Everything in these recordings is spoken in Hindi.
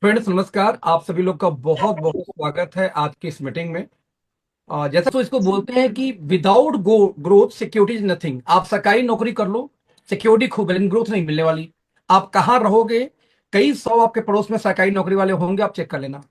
फ्रेंड्स नमस्कार। आप सभी लोग का बहुत बहुत स्वागत है आज की इस मीटिंग में। जैसा तो इसको बोलते हैं कि without growth security is nothing. आप सरकारी नौकरी कर लो, सिक्योरिटी खूब है लेकिन ग्रोथ नहीं मिलने वाली। आप कहाँ रहोगे? कई सौ आपके पड़ोस में सरकारी नौकरी वाले होंगे, आप चेक कर लेना।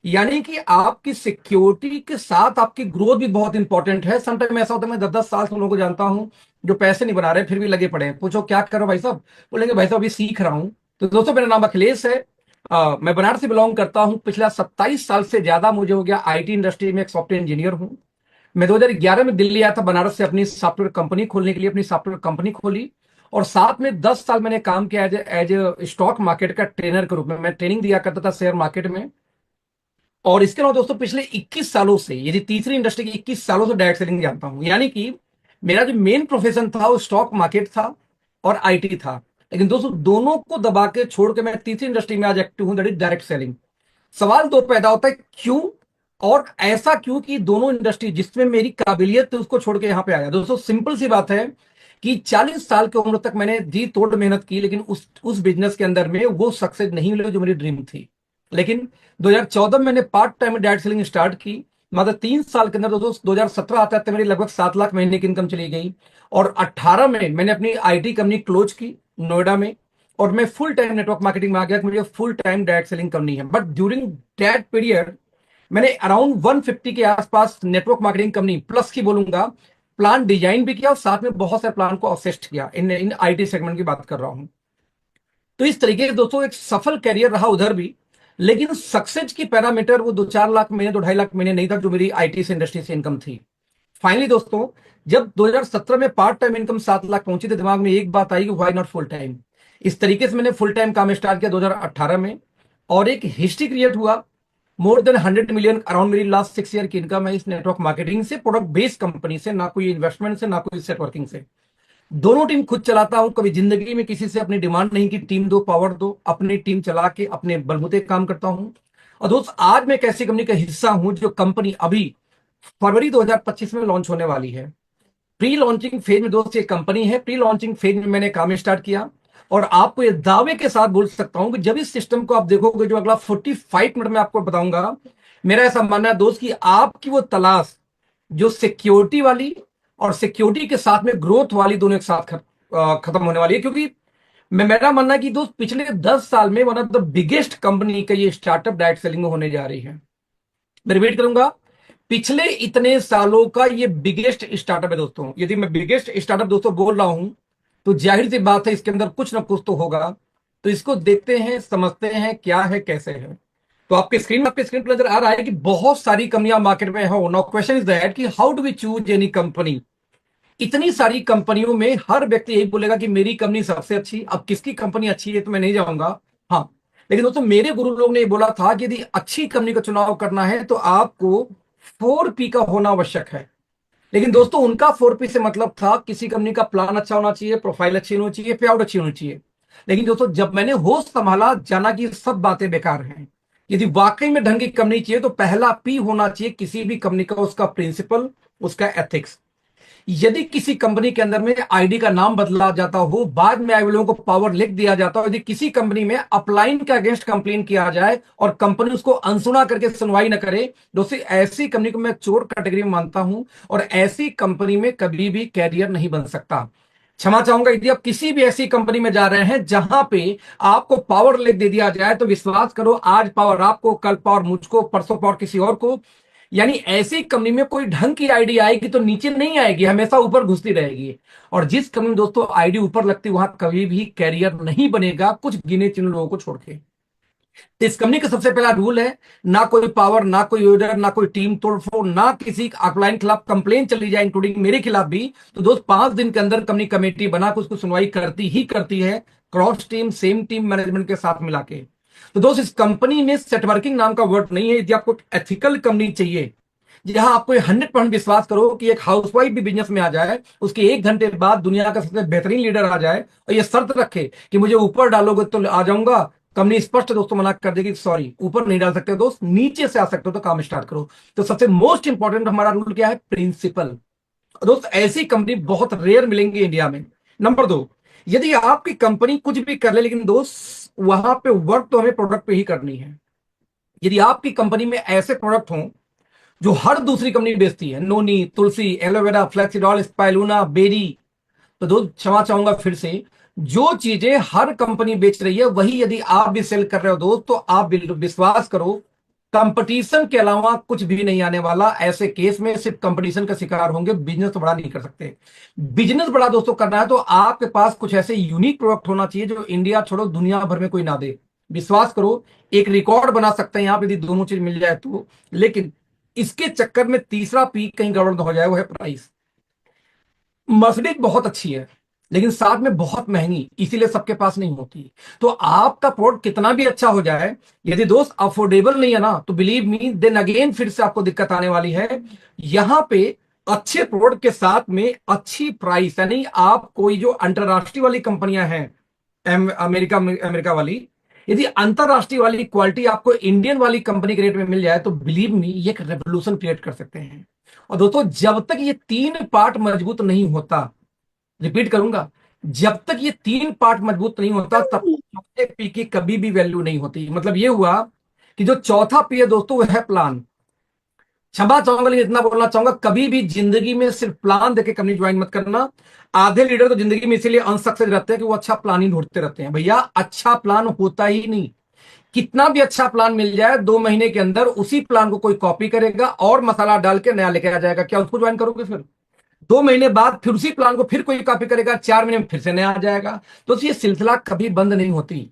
यानी कि आपकी सिक्योरिटी के साथ आपकी ग्रोथ भी बहुत इंपॉर्टेंट है। समटाइम ऐसा होता है, मैं 10-10 साल से उन लोगों को जानता हूं जो पैसे नहीं बना रहे फिर भी लगे पड़े हैं। पूछो क्या करो भाई साहब, बोलेंगे भाई साहब अभी सीख रहा हूं। तो दोस्तों मेरा नाम अखिलेश है। मैं बनारस से बिलोंग करता हूं। पिछला 27 साल से ज्यादा मुझे हो गया आईटी इंडस्ट्री में, एक सॉफ्टवेयर इंजीनियर हूं। मैं 2011 में दिल्ली आया था बनारस से अपनी सॉफ्टवेयर कंपनी खोलने के लिए। अपनी सॉफ्टवेयर कंपनी खोली और साथ में 10 साल मैंने काम किया एज ए स्टॉक मार्केट का ट्रेनर के रूप में। मैं ट्रेनिंग दिया करता था शेयर मार्केट में। और इसके अलावा दोस्तों पिछले 21 सालों से, यदि तीसरी इंडस्ट्री की 21 सालों से डायरेक्ट सेलिंग जानता हूं। यानी कि मेरा जो मेन प्रोफेशन था वो स्टॉक मार्केट था और आईटी था। लेकिन दोस्तों दोनों को दबा के छोड़ के मैं तीसरी इंडस्ट्री में आज एक्टिव हूं, दैट इज डायरेक्ट सेलिंग। सवाल दो पैदा होता है, क्यों? और ऐसा क्यों कि दोनों इंडस्ट्री जिसमें मेरी काबिलियत थी उसको छोड़ के यहां पे आया। दोस्तों सिंपल सी बात है कि 40 साल की उम्र तक मैंने जी तोड़ मेहनत की, लेकिन उस बिजनेस के अंदर में वो सक्सेस नहीं मिली जो मेरी ड्रीम थी। लेकिन 2014 में मैंने part time direct selling start की। मतलब 3 साल के अंदर दोस्तों 2017 आता है मेरी लगभग 7 लाख महीने की इनकम चली गई। और 18 में मैंने अपनी आईटी कंपनी क्लोज की नोएडा में। और मैं फुल टाइम नेटवर्क मार्केटिंग में आ गया कि मुझे फुल टाइम डायरेक्ट सेलिंग करनी है। बट ड्यूरिंग दैट पीरियड मैंने अराउंड 150 के आसपास नेटवर्क मार्केटिंग कंपनी प्लस की बोलूंगा प्लान डिजाइन भी किया और साथ में बहुत सारे प्लान को असिस्ट किया। इन इन आईटी सेगमेंट की बात कर रहा हूं। तो इस तरीके से दोस्तों एक सफल कैरियर रहा उधर भी। लेकिन सक्सेस की पैरामीटर वो 2-4 लाख महीने, 2-2.5 लाख महीने नहीं था जो मेरी आईटी से इंडस्ट्री से इनकम थी। फाइनली दोस्तों जब 2017 में पार्ट टाइम इनकम 7 लाख पहुंची तो दिमाग में एक बात आई कि व्हाई नॉट फुल टाइम। इस तरीके से मैंने फुल टाइम काम स्टार्ट किया 2018 में। और एक हिस्ट्री क्रिएट हुआ। मोर देन 100 मिलियन अराउंड मेरी लास्ट 6 ईयर की इनकम है इस नेटवर्क मार्केटिंग से, प्रोडक्ट बेस्ड कंपनी से, ना कोई इन्वेस्टमेंट से ना कोई नेटवर्किंग से। दोनों टीम खुद चलाता हूं। कभी जिंदगी में किसी से अपनी डिमांड नहीं की टीम दो, पावर दो। अपनी टीम चला के अपने बलबूते काम करता हूं। और दोस्त आज मैं एक ऐसी कंपनी का हिस्सा हूं जो कंपनी अभी फरवरी 2025 में लॉन्च होने वाली है। प्री लॉन्चिंग फेज में दोस्त ये कंपनी है। प्री लॉन्चिंग फेज में मैंने काम स्टार्ट किया। और आपको ये दावे के साथ बोल सकता हूं कि जब इस सिस्टम को आप देखोगे जो अगला 45 मिनट में आपको बताऊंगा, मेरा ऐसा मानना है दोस्त कि आपकी वो तलाश जो सिक्योरिटी वाली और सिक्योरिटी के साथ में ग्रोथ वाली दोनों एक साथ खत्म होने वाली है। क्योंकि मेरा मानना है कि दोस्त पिछले 10 साल में one of the biggest company का ये स्टार्टअप डायरेक्ट सेलिंग में होने जा रही है। मैं रिपीट करूंगा, पिछले इतने सालों का ये बिगेस्ट स्टार्टअप है दोस्तों। यदि मैं बिगेस्ट स्टार्टअप दोस्तों बोल रहा हूं तो जाहिर सी बात है इसके अंदर कुछ ना कुछ तो होगा। तो इसको देखते हैं, समझते हैं क्या है कैसे है। तो आपके स्क्रीन पर नजर आ रहा है कि बहुत सारी कंपनियां मार्केट में हो। नाउ क्वेश्चन इज दैट कि how do we choose any company. इतनी सारी कंपनियों में हर व्यक्ति यही बोलेगा कि मेरी कंपनी सबसे अच्छी। अब किसकी कंपनी अच्छी है तो मैं नहीं जाऊंगा। हाँ, लेकिन दोस्तों मेरे गुरु लोग ने ये बोला था कि यदि अच्छी कंपनी का चुनाव करना है तो आपको 4P का होना आवश्यक है। लेकिन दोस्तों उनका 4P से मतलब था किसी कंपनी का प्लान अच्छा होना चाहिए, प्रोफाइल अच्छी होनी चाहिए, पे आउट अच्छी होनी चाहिए। लेकिन दोस्तों जब मैंने होश संभाला जाना कि ये सब बातें बेकार हैं। यदि वाकई में ढंग की कंपनी चाहिए तो पहला पी होना चाहिए किसी भी कंपनी का, उसका प्रिंसिपल, उसका एथिक्स। यदि किसी कंपनी के अंदर में आईडी का नाम बदला जाता हो, बाद में आए लोगों को पावर लिख दिया जाता हो, यदि किसी कंपनी में अपलाइन के अगेंस्ट कंप्लेन किया जाए और कंपनी उसको अनसुना करके सुनवाई न करे, दोस्तों ऐसी कंपनी को मैं चोर कैटेगरी में मानता हूं। और ऐसी कंपनी में कभी भी कैरियर नहीं बन सकता। क्षमा चाहूंगा, यदि आप किसी भी ऐसी कंपनी में जा रहे हैं जहां पे आपको पावर लिख दे दिया जाए तो विश्वास करो, आज पावर आपको, कल पावर मुझको, परसों पावर किसी और को। यानी ऐसी कंपनी में कोई ढंग की आईडी आएगी तो नीचे नहीं आएगी, हमेशा ऊपर घुसती रहेगी। और जिस कंपनी में दोस्तों आईडी ऊपर लगती वहां कभी भी कैरियर नहीं बनेगा, कुछ गिने चुने लोगों को छोड़ के। तो इस कंपनी का सबसे पहला रूल है, ना कोई पावर, ना कोई ऑर्डर, ना कोई टीम तोड़फोड़, ना किसी अपलाइन खिलाफ कंप्लेन चली जाए इंक्लूडिंग मेरे खिलाफ भी, तो दोस्त 5 दिन के अंदर कंपनी कमेटी बना के उसको सुनवाई करती ही करती है, cross team, same team management के साथ मिला के। तो दोस्त इस कंपनी में सेटवर्किंग नाम का वर्ड नहीं है। यदि आपको एथिकल कंपनी चाहिए जहां आपको 100% विश्वास करो कि एक हाउसवाइफ भी बिजनेस में आ जाए, उसके 1 घंटे बाद दुनिया का सबसे बेहतरीन लीडर आ जाए और ये शर्त रखे कि मुझे ऊपर डालोगे तो आ जाऊंगा, कंपनी स्पष्ट दोस्तों मना कर देगी, सॉरी ऊपर नहीं डाल सकते दोस्त, नीचे से आ सकते हो तो काम स्टार्ट करो। तो सबसे मोस्ट इंपॉर्टेंट हमारा रूल क्या है? प्रिंसिपल। दोस्त ऐसी कंपनी बहुत रेयर मिलेंगी इंडिया में। नंबर 2, यदि आपकी कंपनी कुछ भी कर ले, लेकिन दोस्त वहां पे वर्क तो हमें प्रोडक्ट पे ही करनी है। यदि आपकी कंपनी में ऐसे प्रोडक्ट हों जो हर दूसरी कंपनी बेचती है, नोनी, तुलसी, एलोवेरा, फ्लेक्सीडॉल, स्पाइलूना, बेरी, तो दोस्त क्षमा चाहूंगा फिर से, जो चीजें हर कंपनी बेच रही है वही यदि आप भी सेल कर रहे हो दोस्त, तो आप विश्वास करो, कंपटीशन के अलावा कुछ भी नहीं आने वाला। ऐसे केस में सिर्फ कंपटीशन का शिकार होंगे, बिजनेस तो बड़ा नहीं कर सकते। बिजनेस बड़ा दोस्तों करना है तो आपके पास कुछ ऐसे यूनिक प्रोडक्ट होना चाहिए जो इंडिया छोड़ो दुनिया भर में कोई ना दे। विश्वास करो, एक रिकॉर्ड बना सकते हैं यहां पे यदि दोनों चीज मिल जाए तो। लेकिन इसके चक्कर में तीसरा पी कहीं गड़बड़ ना हो जाए, वो है प्राइस। मर्सिडीज बहुत अच्छी है लेकिन साथ में बहुत महंगी, इसीलिए सबके पास नहीं होती। तो आपका प्रोडक्ट कितना भी अच्छा हो जाए, यदि दोस्त अफोर्डेबल नहीं है ना, तो बिलीव मी देन अगेन फिर से आपको दिक्कत आने वाली है। यहां पे अच्छे प्रोडक्ट के साथ में अच्छी प्राइस, यानी आप कोई जो अंतरराष्ट्रीय वाली कंपनियां हैं, अमेरिका अमेरिका वाली, यदि अंतरराष्ट्रीय वाली क्वालिटी आपको इंडियन वाली कंपनी के रेट में मिल जाए तो बिलीव मी ये एक रेवोल्यूशन क्रिएट कर सकते हैं। और दोस्तों जब तक ये तीन पार्ट मजबूत नहीं होता, रिपीट करूंगा, जब तक ये तीन पार्ट मजबूत नहीं होता तब तक चौथे पी की कभी भी वैल्यू नहीं होती। मतलब ये हुआ कि जो चौथा पी है दोस्तों वो है प्लान। क्षमा चाहूंगा लेकिन इतना बोलना चाहूंगा, कभी भी जिंदगी में सिर्फ प्लान देके कंपनी ज्वाइन मत करना। आधे लीडर तो जिंदगी में इसीलिए अनसक्सेस रहते हैं कि वो अच्छा प्लान ही ढूंढते रहते हैं। भैया अच्छा प्लान होता ही नहीं। कितना भी अच्छा प्लान मिल जाए 2 महीने के अंदर उसी प्लान को कोई कॉपी करेगा और मसाला डाल के नया लेके आ जाएगा, क्या उसको ज्वाइन करोगे? फिर 2 महीने बाद फिर उसी प्लान को फिर कोई कॉपी करेगा, 4 महीने में फिर से नया आ जाएगा। तो ये सिलसिला कभी बंद नहीं होती।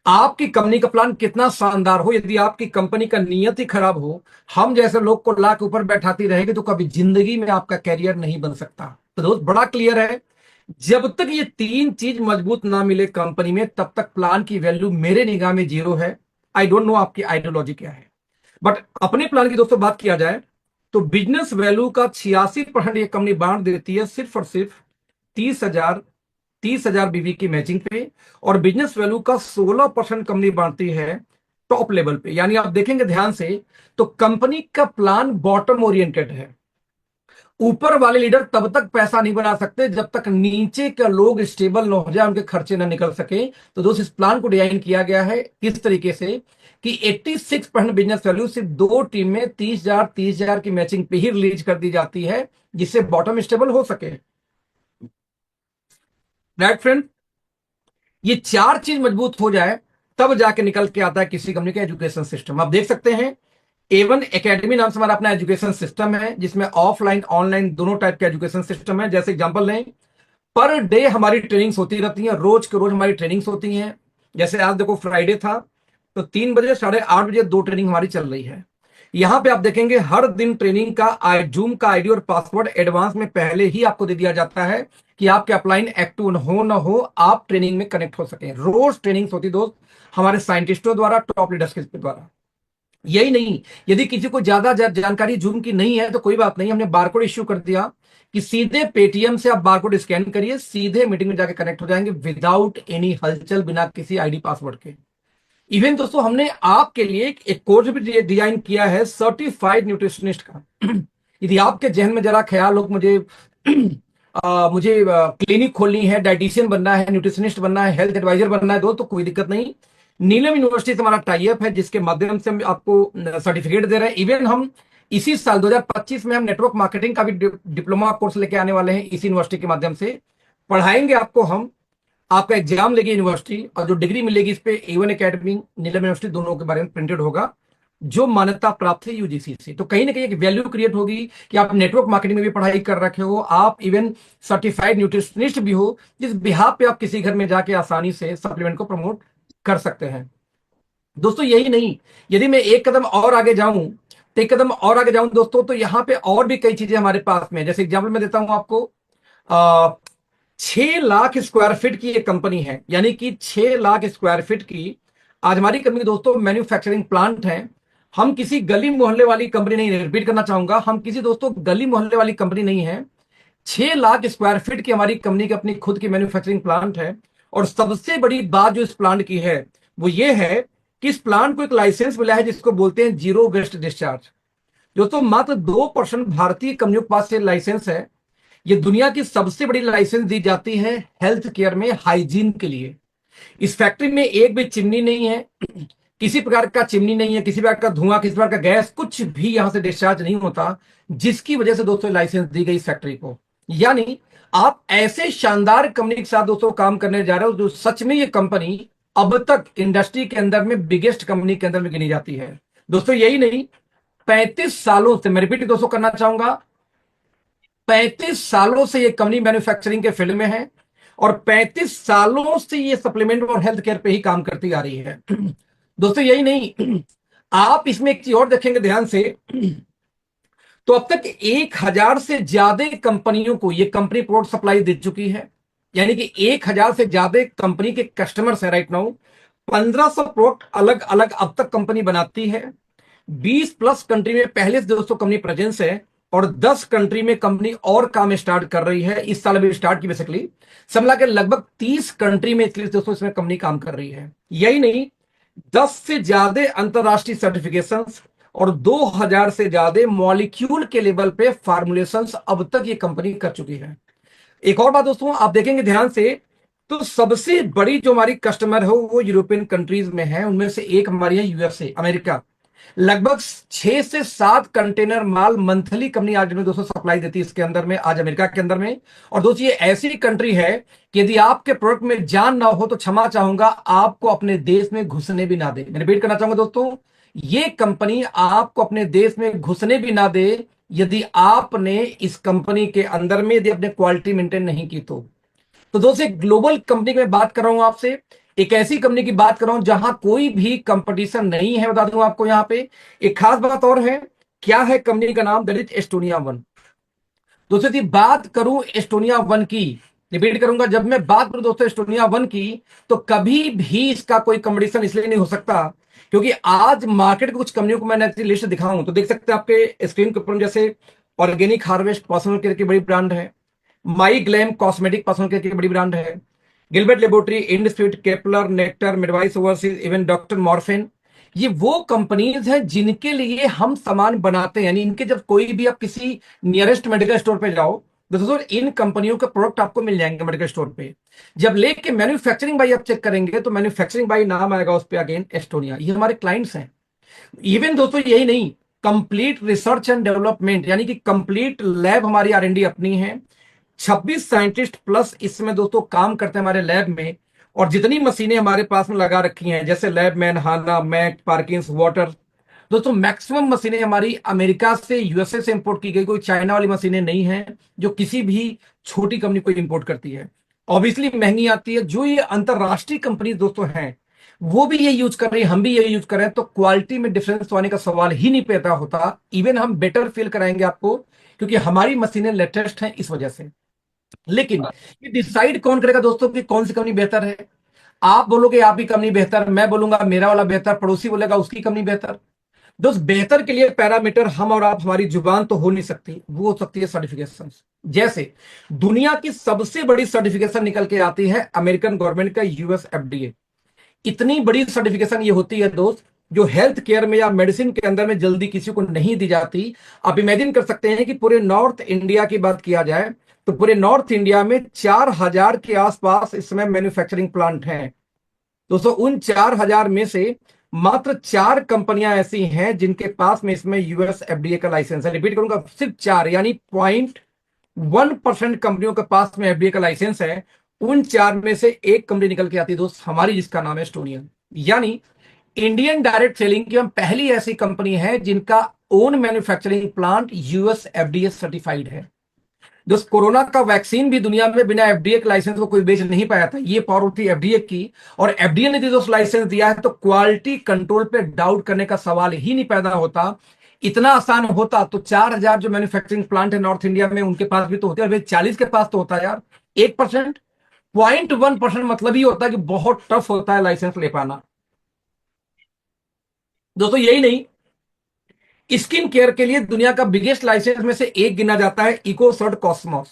आपकी कंपनी का प्लान कितना शानदार हो, यदि आपकी कंपनी का नियत ही खराब हो, हम जैसे लोग को ला के ऊपर बैठाती रहेगी, तो कभी जिंदगी में आपका कैरियर नहीं बन सकता। तो दोस्त बड़ा क्लियर है, जब तक ये तीन चीज मजबूत ना मिले कंपनी में, तब तक प्लान की वैल्यू मेरे निगाह में जीरो है। आई डोंट नो आपकी आइडियोलॉजी क्या है, बट अपने प्लान की दोस्तों बात किया जाए तो बिजनेस वैल्यू का 86% ये कंपनी बांट देती है सिर्फ और सिर्फ 30,000 बीवी की मैचिंग पे, और बिजनेस वैल्यू का 16% कंपनी बांटती है टॉप लेवल पे। यानी आप देखेंगे ध्यान से तो कंपनी का प्लान बॉटम ओरिएंटेड है। ऊपर वाले लीडर तब तक पैसा नहीं बना सकते जब तक नीचे के लोग स्टेबल ना हो जाए, उनके खर्चे ना निकल सके। तो दोस्त इस प्लान को डिजाइन किया गया है किस तरीके से कि 86% बिजनेस वैल्यू सिर्फ दो टीम में 30,000 की मैचिंग पे ही रिलीज कर दी जाती है, जिससे बॉटम स्टेबल हो सके। राइट फ्रेंड, ये चार चीज मजबूत हो जाए तब जाके निकल के आता है किसी कंपनी का एजुकेशन सिस्टम। आप देख सकते हैं एवन एकेडमी नाम से हमारा अपना एजुकेशन सिस्टम है, जिसमें ऑफलाइन ऑनलाइन दोनों टाइप के एजुकेशन सिस्टम है। जैसे एग्जांपल लें, पर डे हमारी ट्रेनिंग्स होती रहती हैं, रोज के रोज हमारी ट्रेनिंग्स होती हैं। जैसे आज देखो फ्राइडे था, तो 3 बजे 8:30 बजे 2 ट्रेनिंग हमारी चल रही है। यहां पे आप देखेंगे हर दिन ट्रेनिंग का जूम का आईडी और पासवर्ड एडवांस में पहले ही आपको दे दिया जाता है कि आपके अपलाइन एक्टिव हो ना हो, आप ट्रेनिंग में कनेक्ट हो सके। रोज ट्रेनिंग्स होती दोस्त हमारे साइंटिस्टों द्वारा, टॉप लीडर्स के द्वारा। यही नहीं, यदि किसी को ज्यादा जानकारी जूम की नहीं है तो कोई बात नहीं, हमने बारकोड इश्यू कर दिया कि सीधे पेटीएम से आप बारकोड स्कैन करिए, सीधे मीटिंग में जाके कनेक्ट हो जाएंगे विदाउट एनी हलचल, बिना किसी आईडी पासवर्ड के। इवन दोस्तों हमने आपके लिए एक कोर्स भी डिजाइन किया है सर्टिफाइड न्यूट्रिशनिस्ट का। यदि आपके जहन में जरा ख्याल हो मुझे मुझे क्लिनिक खोलनी है, डाइटिशियन बनना है, न्यूट्रिशनिस्ट बनना है, हेल्थ एडवाइजर बनना है दोस्त, तो कोई दिक्कत नहीं। नीलम यूनिवर्सिटी से हमारा टाई अप है जिसके माध्यम से हम आपको सर्टिफिकेट दे रहे हैं। इवन हम इसी साल 2025 में हम नेटवर्क मार्केटिंग का भी डिप्लोमा कोर्स लेके आने वाले हैं, इसी यूनिवर्सिटी के माध्यम से पढ़ाएंगे आपको हम। आपका एग्जाम लेगी यूनिवर्सिटी और जो डिग्री मिलेगी इस पे एवन एकेडमी, नीलम यूनिवर्सिटी दोनों के बारे में प्रिंटेड होगा, जो मान्यता प्राप्त है यूजीसी से। तो कहीं ना कहीं एक वैल्यू क्रिएट होगी कि आप नेटवर्क मार्केटिंग में भी पढ़ाई कर रखे हो, आप इवन सर्टिफाइड न्यूट्रिशनिस्ट भी हो, जिस बिहाफ पे आप किसी घर में जाके आसानी से सप्लीमेंट को प्रमोट कर सकते हैं। दोस्तों यही नहीं, यदि मैं एक कदम और आगे जाऊं, तो एक कदम और आगे जाऊं दोस्तों, तो यहां पे और भी कई चीजें हमारे पास में है। जैसे एग्जाम्पल मैं देता हूं आपको, 6 लाख स्क्वायर फीट की एक कंपनी है, यानी कि 6 लाख स्क्वायर फीट की आज हमारी कंपनी दोस्तों मैन्युफैक्चरिंग प्लांट है। हम किसी गली मोहल्ले वाली कंपनी नहीं, रिपीट करना चाहूंगा, हम किसी दोस्तों गली मोहल्ले वाली कंपनी नहीं है। 6 लाख स्क्वायर फीट की हमारी कंपनी की अपनी खुद की मैन्युफैक्चरिंग प्लांट है। और सबसे बड़ी बात जो इस प्लांट की है वो ये है कि इस प्लांट को एक लाइसेंस मिला है जिसको बोलते हैं जीरो वेस्ट डिस्चार्ज। दोस्तों मात्र 2% भारतीय कंपनियों के पास ये लाइसेंस है ये दुनिया की सबसे बड़ी लाइसेंस दी जाती है हेल्थ केयर में हाइजीन के लिए। इस फैक्ट्री में एक भी चिमनी नहीं है, किसी प्रकार का चिमनी नहीं है, किसी प्रकार का धुआं, किसी प्रकार का गैस, कुछ भी यहां से डिस्चार्ज नहीं होता, जिसकी वजह से दोस्तों लाइसेंस दी गई इस फैक्ट्री को। यानी आप ऐसे शानदार कंपनी के साथ दोस्तों काम करने जा रहे हो जो सच में ये कंपनी अब तक इंडस्ट्री के अंदर में बिगेस्ट कंपनी के अंदर में गिनी जाती है। दोस्तों यही नहीं, 35 सालों से, मैं रिपीट दोस्तों करना चाहूंगा, 35 सालों से ये कंपनी मैन्युफैक्चरिंग के फील्ड में है और 35 सालों से ये सप्लीमेंट और हेल्थ केयर पे ही काम करती आ रही है। दोस्तों यही नहीं, आप इसमें एक चीज और देखेंगे ध्यान से, तो अब तक 1,000 से ज्यादा कंपनियों को ये कंपनी प्रोडक्ट सप्लाई दे चुकी है। यानी कि 1,000 से ज्यादा कंपनी के कस्टमर्स है राइट नाउ। 1,500 प्रोडक्ट अलग अलग अब तक कंपनी बनाती है। 20 प्लस कंट्री में पहले से दोस्तों कंपनी प्रेजेंस है और 10 कंट्री में कंपनी और काम स्टार्ट कर रही है, इस साल भी स्टार्ट की बेसिकली। सब मिला के लगभग 30 कंट्री में इसलिए दोस्तों इसमें कंपनी काम कर रही है। यही नहीं, 10 से ज्यादा अंतरराष्ट्रीय सर्टिफिकेशंस और 2,000 से ज्यादा मॉलिक्यूल के लेवल पे फार्मुलेशंस अब तक ये कंपनी कर चुकी है। एक और बात दोस्तों आप देखेंगे ध्यान से, तो सबसे बड़ी जो हमारी कस्टमर है वो यूरोपियन कंट्रीज में है, उनमें से एक हमारी है यूएसए, अमेरिका। लगभग 6 से 7 कंटेनर माल मंथली कंपनी आज में दोस्तों सप्लाई देती है इसके अंदर में, आज अमेरिका के अंदर में। और दोस्तों ये ऐसी कंट्री है कि यदि आपके प्रोडक्ट में जान ना हो तो क्षमा चाहूंगा, आपको अपने देश में घुसने भी ना दे। मैं रिपीट करना चाहूंगा दोस्तों, ये कंपनी आपको अपने देश में घुसने भी ना दे यदि आपने इस कंपनी के अंदर में यदि अपने क्वालिटी मेंटेन नहीं की तो दोस्तों ग्लोबल कंपनी की मैं बात कर रहा हूं आपसे, एक ऐसी कंपनी की बात कर रहा हूं जहां कोई भी कंपटीशन नहीं है। बता दूं आपको यहां पे एक खास बात और है, क्या है कंपनी का नाम, दैट इज एस्टोनिया वन। दोस्तों यदि बात करूं एस्टोनिया वन की, रिपीट करूंगा, जब मैं बात करूं दोस्तों एस्टोनिया वन की, तो कभी भी इसका कोई कंपटीशन इसलिए नहीं हो सकता क्योंकि आज मार्केट की कुछ कंपनियों को मैंने लिस्ट दिखाऊं तो देख सकते हैं आपके स्क्रीन के ऊपर, जैसे ऑर्गेनिक हार्वेस्ट पर्सनल केयर की बड़ी ब्रांड है, MyGlamm cosmetic personal care की बड़ी ब्रांड है, Gilbert laboratory, Industreet, Kepler, Nectar, Midwise overseas, even doctor Morepen. ये वो कंपनीज हैं जिनके लिए हम सामान बनाते हैं। यानी इनके जब कोई भी आप किसी नियरेस्ट मेडिकल स्टोर पे जाओ दोस्तों, इन कंपनियों के प्रोडक्ट आपको मिल जाएंगे मेडिकल स्टोर पे। जब लेके मैन्युफैक्चरिंग बाई आप चेक करेंगे तो मैन्युफैक्चरिंग बाई नाम आएगा उस पर, अगेन एस्टोनिया, ये हमारे क्लाइंट्स हैं। इवन दोस्तों यही नहीं, कंप्लीट रिसर्च एंड डेवलपमेंट यानी कि कंप्लीट लैब हमारी आर&डी अपनी है। 26 साइंटिस्ट प्लस इसमें दोस्तों काम करते हैं हमारे लैब में। और जितनी मशीनें हमारे पास में लगा रखी हैं, जैसे लैबमैन, हाना, मैक, पार्किंस, वाटर, दोस्तों मैक्सिमम मशीनें हमारी अमेरिका से, यूएसए से इंपोर्ट की गई, कोई चाइना वाली मशीनें नहीं है जो किसी भी छोटी कंपनी को इंपोर्ट करती है। ऑब्वियसली महंगी आती है। जो ये अंतरराष्ट्रीय कंपनी दोस्तों हैं वो भी ये यूज कर रही है, हम भी ये यूज कर रहे हैं, तो क्वालिटी में डिफरेंस तो आने का सवाल ही नहीं पैदा होता। इवन हम बेटर फील कराएंगे आपको क्योंकि हमारी मशीनें लेटेस्ट हैं इस वजह से। लेकिन ये डिसाइड कौन करेगा दोस्तों कि कौन सी कंपनी बेहतर है? आप बोलोगे आपकी कंपनी बेहतर, मैं बोलूंगा मेरा वाला बेहतर, पड़ोसी बोलेगा उसकी कंपनी बेहतर। दोस्त बेहतर के लिए पैरामीटर हम और आप, हमारी जुबान तो हो नहीं सकती, वो हो सकती है सर्टिफिकेशन। जैसे दुनिया की सबसे बड़ी सर्टिफिकेशन निकल के आती है अमेरिकन गवर्नमेंट का, यूएस एफडीए। इतनी बड़ी सर्टिफिकेशन ये होती है दोस्त जो हेल्थ केयर में या मेडिसिन के अंदर में जल्दी किसी को नहीं दी जाती। आप इमेजिन कर सकते हैं कि पूरे नॉर्थ इंडिया की बात किया जाए तो पूरे नॉर्थ इंडिया में 4,000 के आसपास इसमें मैन्युफैक्चरिंग प्लांट हैं। दोस्तों उन 4,000 में से मात्र 4 कंपनियां ऐसी हैं जिनके पास में इसमें यूएस एफडीए का लाइसेंस है। रिपीट करूंगा, सिर्फ 4, यानी 0.1% कंपनियों के पास में एफडीए का लाइसेंस है। उन 4 में से एक कंपनी निकल के आती है दोस्त हमारी, जिसका नाम है एस्टोनिया। यानी इंडियन डायरेक्ट सेलिंग की हम पहली ऐसी कंपनी है जिनका own manufacturing plant US FDA certified है। दोस्त कोरोना का वैक्सीन भी दुनिया में बिना एफडीए के लाइसेंस को कोई बेच नहीं पाया था, ये पावर थी एफडीए की। और एफडीए ने जो लाइसेंस दिया है तो क्वालिटी कंट्रोल पे डाउट करने का सवाल ही नहीं पैदा होता। इतना आसान होता तो 4,000 जो मैन्युफैक्चरिंग प्लांट है नॉर्थ इंडिया में उनके पास भी तो होते, और 40 के पास तो होता यार। 1%, 0.1% मतलब ही होता है कि बहुत टफ होता है लाइसेंस ले पाना। दोस्तों यही नहीं, स्किन केयर के लिए दुनिया का बिगेस्ट लाइसेंस में से एक गिना जाता है इकोसर्ट कॉस्मोस।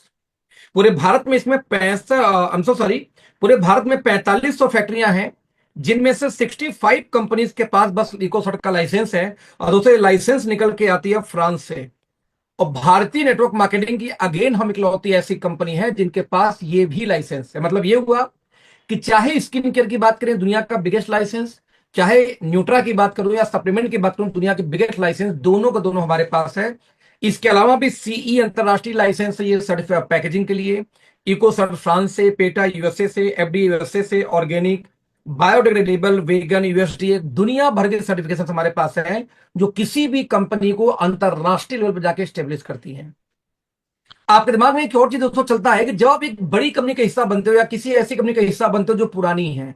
पूरे भारत में इसमें 65, पूरे भारत में 4500 फैक्ट्रियां हैं जिनमें से 65 कंपनीज के पास बस इकोसर्ट का लाइसेंस है। और दूसरे लाइसेंस निकल के आती है फ्रांस से। और भारतीय नेटवर्क मार्केटिंग की अगेन हम इकलौती ऐसी कंपनी है जिनके पास ये भी लाइसेंस है। मतलब ये हुआ कि चाहे स्किन केयर की बात करें, दुनिया का बिगेस्ट लाइसेंस, चाहे न्यूट्रा की बात करूं या सप्लीमेंट की बात करूं, दुनिया के बिगेस्ट लाइसेंस दोनों का दोनों हमारे पास है। इसके अलावा भी सीई अंतरराष्ट्रीय लाइसेंस है ये सर्टिफाइड पैकेजिंग के लिए, इको सर्ट फ्रांस से, पेटा यूएसए से, एफडी यूएसए से, ऑर्गेनिक, बायोडिग्रेडेबल, वेगन, यूएसडीए, दुनिया भर के सर्टिफिकेशन हमारे पास हैं जो किसी भी कंपनी को अंतरराष्ट्रीय लेवल पर जाके स्टेब्लिश करती हैं। आपके दिमाग में एक और चीज दोस्तों चलता है कि जब आप एक बड़ी कंपनी का हिस्सा बनते हो या किसी ऐसी कंपनी का हिस्सा बनते हो जो पुरानी है,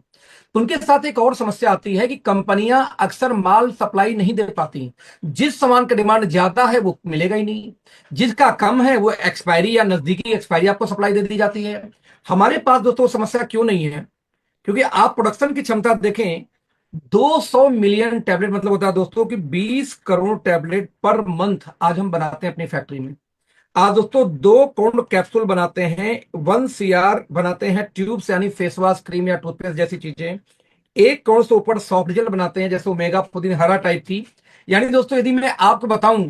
तो उनके साथ एक और समस्या आती है कि कंपनियां अक्सर माल सप्लाई नहीं दे पाती। जिस सामान का डिमांड ज्यादा है वो मिलेगा ही नहीं, जिसका कम है वो एक्सपायरी या नजदीकी एक्सपायरी आपको सप्लाई दे दी जाती है। हमारे पास दोस्तों समस्या क्यों नहीं है? क्योंकि आप प्रोडक्शन की क्षमता देखें, 200 मिलियन टैबलेट, मतलब होता है दोस्तों कि 20 करोड़ टैबलेट पर मंथ आज हम बनाते हैं अपनी फैक्ट्री में। आज दोस्तों 2 करोड़ कैप्सूल बनाते हैं, 1 CR बनाते हैं ट्यूब्स यानी फेस वॉश, क्रीम या टूथपेस्ट जैसी चीजें, 1 करोड़ से ऊपर सॉफ्ट जेल बनाते हैं जैसे ओमेगा पुदीन हरा टाइप की। यानी दोस्तों यदि मैं आपको बताऊं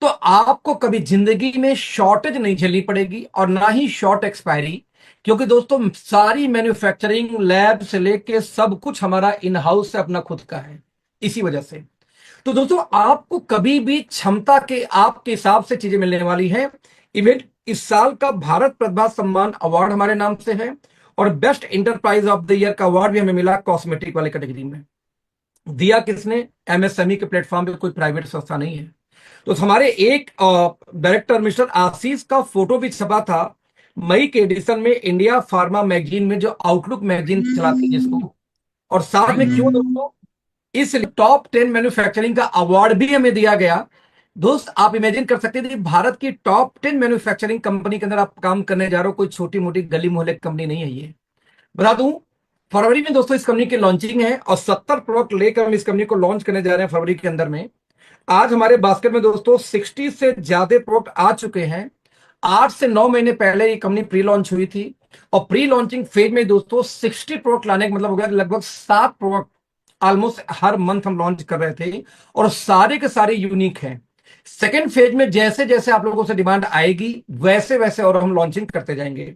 तो आपको कभी जिंदगी में शॉर्टेज नहीं झेलनी पड़ेगी और ना ही शॉर्ट एक्सपायरी, क्योंकि दोस्तों सारी मैन्युफैक्चरिंग लैब से लेके सब कुछ हमारा इन हाउस से अपना खुद का है। इसी वजह से तो दोस्तों आपको कभी भी क्षमता के आपके हिसाब से चीजें मिलने वाली है। इवेंट इस साल का भारत प्रतिभा सम्मान अवार्ड हमारे नाम से है और best enterprise of the year का अवार्ड भी हमें मिला कॉस्मेटिक वाले कैटेगरी में। दिया किसने? एमएसएमई के प्लेटफॉर्म पे, कोई प्राइवेट संस्था नहीं है। तो हमारे एक डायरेक्टर मिस्टर आशीष का फोटो भी छपा था मई के एडिशन में इंडिया फार्मा मैगजीन में, जो आउटलुक मैगजीन चलाती है जिसको। और साथ में क्यों दोस्तों, इस टॉप 10 मैन्युफैक्चरिंग का अवार्ड भी हमें दिया गया। दोस्त आप इमेजिन कर सकते थे कि भारत की टॉप 10 मैन्युफैक्चरिंग कंपनी के अंदर आप काम करने जा रहे हो, कोई छोटी मोटी गली मोहल्ले कंपनी नहीं है ये। बता दूं, फरवरी में दोस्तों इस कंपनी की लॉन्चिंग है और 70 प्रोडक्ट लेकर हम इस कंपनी को लॉन्च करने जा रहे हैं फरवरी के अंदर में। आज हमारे बास्केट में दोस्तों 60 से ज्यादा प्रोडक्ट आ चुके हैं। 8 से 9 महीने पहले ये कंपनी प्री लॉन्च हुई थी और प्री लॉन्चिंग फेज में दोस्तों 60 प्रोडक्ट लाने का मतलब हो गया लगभग 7 प्रोडक्ट ऑलमोस्ट हर मंथ हम लॉन्च कर रहे थे और सारे के सारे यूनिक हैं। सेकेंड फेज में जैसे जैसे आप लोगों से डिमांड आएगी वैसे वैसे और हम लॉन्चिंग करते जाएंगे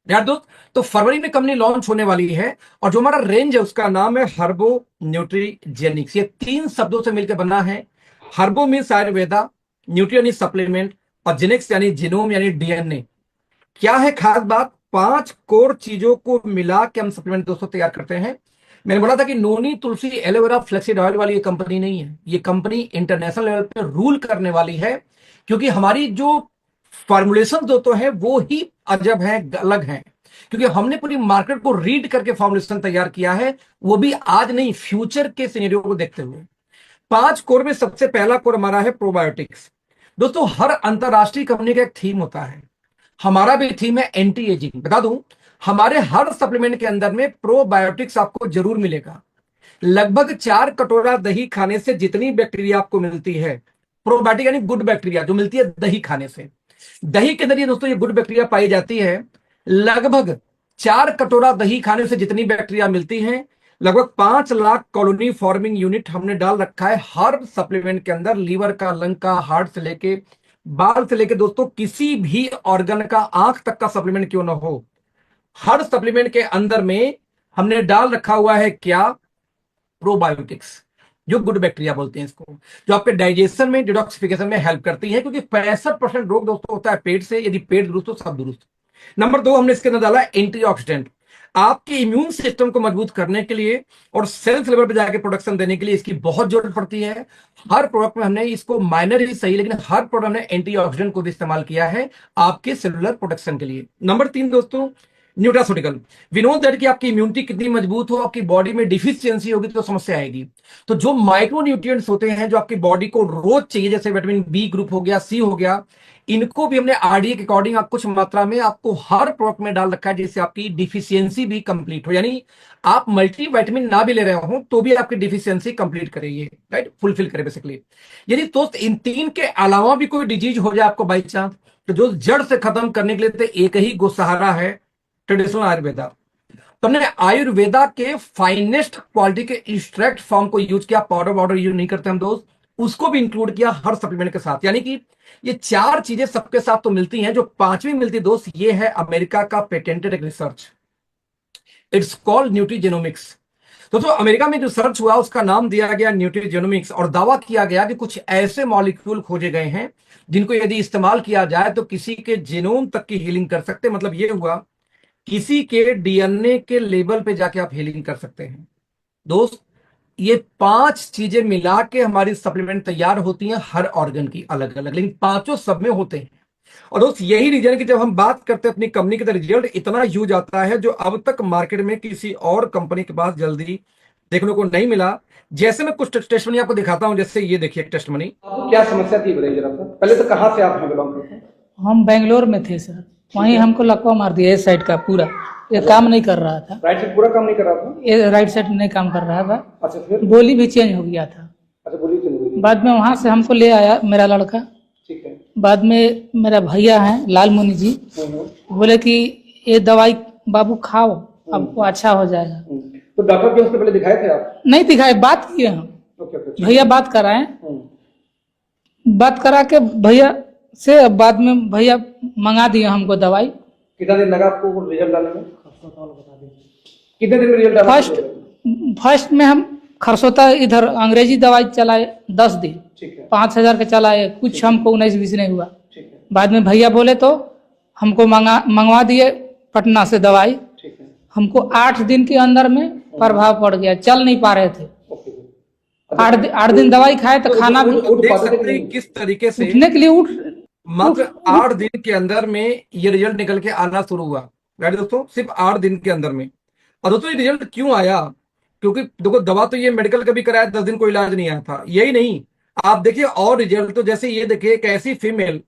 यार दोस्त। तो फरवरी में कंपनी लॉन्च होने वाली है और जो हमारा रेंज है उसका नाम है हर्बो न्यूट्रीजेनिक्स। ये 3 शब्दों से मिलकर बना है। हर्बो मीन्स आयुर्वेदा, न्यूट्री यानी सप्लीमेंट, और जेनिक्स यानी जीनोम यानी डीएनए। क्या है खास बात? 5 कोर चीजों को मिला के हम सप्लीमेंट दोस्तों तैयार करते हैं। मैंने बोला था कि नोनी, तुलसी, एलोवेरा, फ्लेक्सीड ऑयल वाली ये कंपनी नहीं है। ये कंपनी इंटरनेशनल लेवल पे रूल करने वाली है, क्योंकि हमारी जो फॉर्मुलेशन दोस्तों है वो ही अजब है, अलग है। क्योंकि हमने पूरी मार्केट को रीड करके फॉर्मुलेशन तैयार किया है, वो भी आज नहीं, फ्यूचर के सिनेरियो को देखते हुए। 5 कोर में सबसे पहला कोर हमारा है प्रोबायोटिक्स। दोस्तों हर अंतरराष्ट्रीय कंपनी का एक थीम होता है, हमारा भी थीम है एंटी एजिंग। बता दूं, हमारे हर सप्लीमेंट के अंदर में प्रोबायोटिक्स आपको जरूर मिलेगा। लगभग 4 कटोरा दही खाने से जितनी बैक्टीरिया आपको मिलती है, प्रोबायोटिक यानी गुड बैक्टीरिया जो मिलती है दही खाने से, दही के अंदर ये दोस्तों ये गुड बैक्टीरिया पाई जाती है। लगभग 4 कटोरा दही खाने से जितनी बैक्टीरिया मिलती है, लगभग 5 लाख कॉलोनी फॉर्मिंग यूनिट हमने डाल रखा है हर सप्लीमेंट के अंदर। लीवर का, लंग का, हार्ट से लेके, बाल से लेके दोस्तों किसी भी ऑर्गन का, आंख तक का सप्लीमेंट क्यों ना हो, हर सप्लीमेंट के अंदर में हमने डाल रखा हुआ है क्या? प्रोबायोटिक्स, जो गुड बैक्टीरिया बोलते हैं इसको, जो आपके डाइजेशन में, डिटॉक्सिफिकेशन में हेल्प करती है। क्योंकि 65% रोग दोस्तों होता है पेट से, यदि पेट दुरुस्त हो सब दुरुस्त। नंबर 2 हमने इसके अंदर डाला एंटीऑक्सीडेंट, आपके इम्यून सिस्टम को मजबूत करने के लिए और सेल्स लेवल पे जाके प्रोडक्शन देने के लिए इसकी बहुत जरूरत पड़ती है। हर प्रोडक्ट में हमने इसको, माइनर ही सही लेकिन हर प्रोडक्ट हमने एंटीऑक्सीडेंट को भी इस्तेमाल किया है आपके सेलुलर प्रोटेक्शन के लिए। नंबर 3 दोस्तों न्यूट्रास्यूटिकल। वी नो दैट कि आपकी इम्यूनिटी कितनी मजबूत हो, आपकी बॉडी में डिफिशियंसी होगी तो समस्या आएगी। तो जो माइक्रो न्यूट्रिएंट्स होते हैं जो आपकी बॉडी को रोज चाहिए, जैसे विटामिन बी ग्रुप हो गया, सी हो गया, इनको भी हमने आरडीए के अकॉर्डिंग कुछ मात्रा में आपको हर प्रोडक्ट में डाल रखा है, जिससे आपकी डिफिशियंसी भी कंप्लीट हो। यानी आप मल्टी विटामिन ना भी ले रहे हो तो भी आपकी डिफिशियंसी कंप्लीट करेगी, राइट, फुलफिल करे बेसिकली। यदि दोस्त इन 3 के अलावा भी कोई डिजीज हो जाए आपको बाई चांस, तो जो जड़ से खत्म करने के लिए तो एक ही गोसहारा है, ट्रेडिशनल आयुर्वेदा। तो हमने आयुर्वेदा के फाइनेस्ट क्वालिटी के एक्सट्रैक्ट फॉर्म को यूज किया, पाउडर वाउडर यूज नहीं करते हम दोस्त। उसको भी इंक्लूड किया हर सप्लीमेंट के साथ। यानी कि ये 4 चीजें सबके साथ तो मिलती हैं, जो 5वीं मिलती दोस्त ये है अमेरिका का पेटेंटेड एक रिसर्च, इट्स कॉल्ड न्यूट्रीजेनोमिक्स। तो अमेरिका में जो सर्च हुआ उसका नाम दिया गया न्यूट्रीजेनोमिक्स, और दावा किया गया कि कुछ ऐसे मॉलिक्यूल खोजे गए हैं जिनको यदि इस्तेमाल किया जाए तो किसी के जीनोम तक की हीलिंग कर सकते। मतलब ये हुआ किसी के डीएनए के लेवल पे जाके आप हीलिंग कर सकते हैं। दोस्त ये 5 चीजें मिला के हमारी सप्लीमेंट तैयार होती हैं हर ऑर्गन की अलग अलग, लेकिन पांचों सब में होते हैं। और दोस्त यही रीजन है कि जब हम बात करते हैं अपनी कंपनी के, तो रिजल्ट इतना ह्यूज आता है जो अब तक मार्केट में किसी और कंपनी के पास जल्दी देखने को नहीं मिला। जैसे मैं कुछ टेस्टमनी आपको दिखाता हूं, जैसे ये देखिए टेस्टमनी। आपको क्या समस्या थी बताइए जरा। पहले तो कहां से आप बिलोंग करते हैं? हम बेंगलोर में थे सर, वहीं हमको लकवा मार दिया इस साइड का पूरा, ये काम नहीं कर रहा था। राइट साइड पूरा काम नहीं कर रहा था? ये राइट साइड नहीं काम कर रहा था। अच्छा, फिर? बोली भी चेंज हो गया था। अच्छा, बोली चेंज हो गई। बाद में वहां से हमको ले आया मेरा लड़का। ठीक है। बाद में मेरा भैया है लाल मुनि जी, बोले कि ये दवाई बाबू खाओ, आपको अच्छा हो जाएगा। तो डॉक्टर के उससे पहले दिखाए थे आप? नहीं दिखाए, बात किए हम। भैया बात कराए, बात करा के भैया से बाद में भैया मंगा दिए हमको दवाई। कितना दिन लगा आपको रिजल्ट आने में? कितने दिन में रिजल्ट आया? फर्स्ट में हम खरसोता इधर अंग्रेजी दवाई चलाए 10 दिन, 5,000 के चलाए, कुछ हमको 19-20 नहीं हुआ। बाद में भैया बोले तो हमको मंगवा दिए पटना से दवाई। हमको 8 दिन के अंदर में प्रभाव पड़ गया, चल नहीं पा रहे थे। 8 दिन दवाई खाए तो खाना भी देख सकते हैं किस तरीके से उठने के लिए मात्र 8 दिन के अंदर में ये रिजल्ट निकल के आना शुरू हुआ। राइट दोस्तों, सिर्फ 8 दिन के अंदर में। और दोस्तों ये रिजल्ट क्यों आया? क्योंकि देखो दवा तो ये मेडिकल का भी कराया, 10 दिन कोई इलाज नहीं आया था। यही नहीं, आप देखिए और रिजल्ट, तो जैसे ये देखिए एक ऐसी फीमेल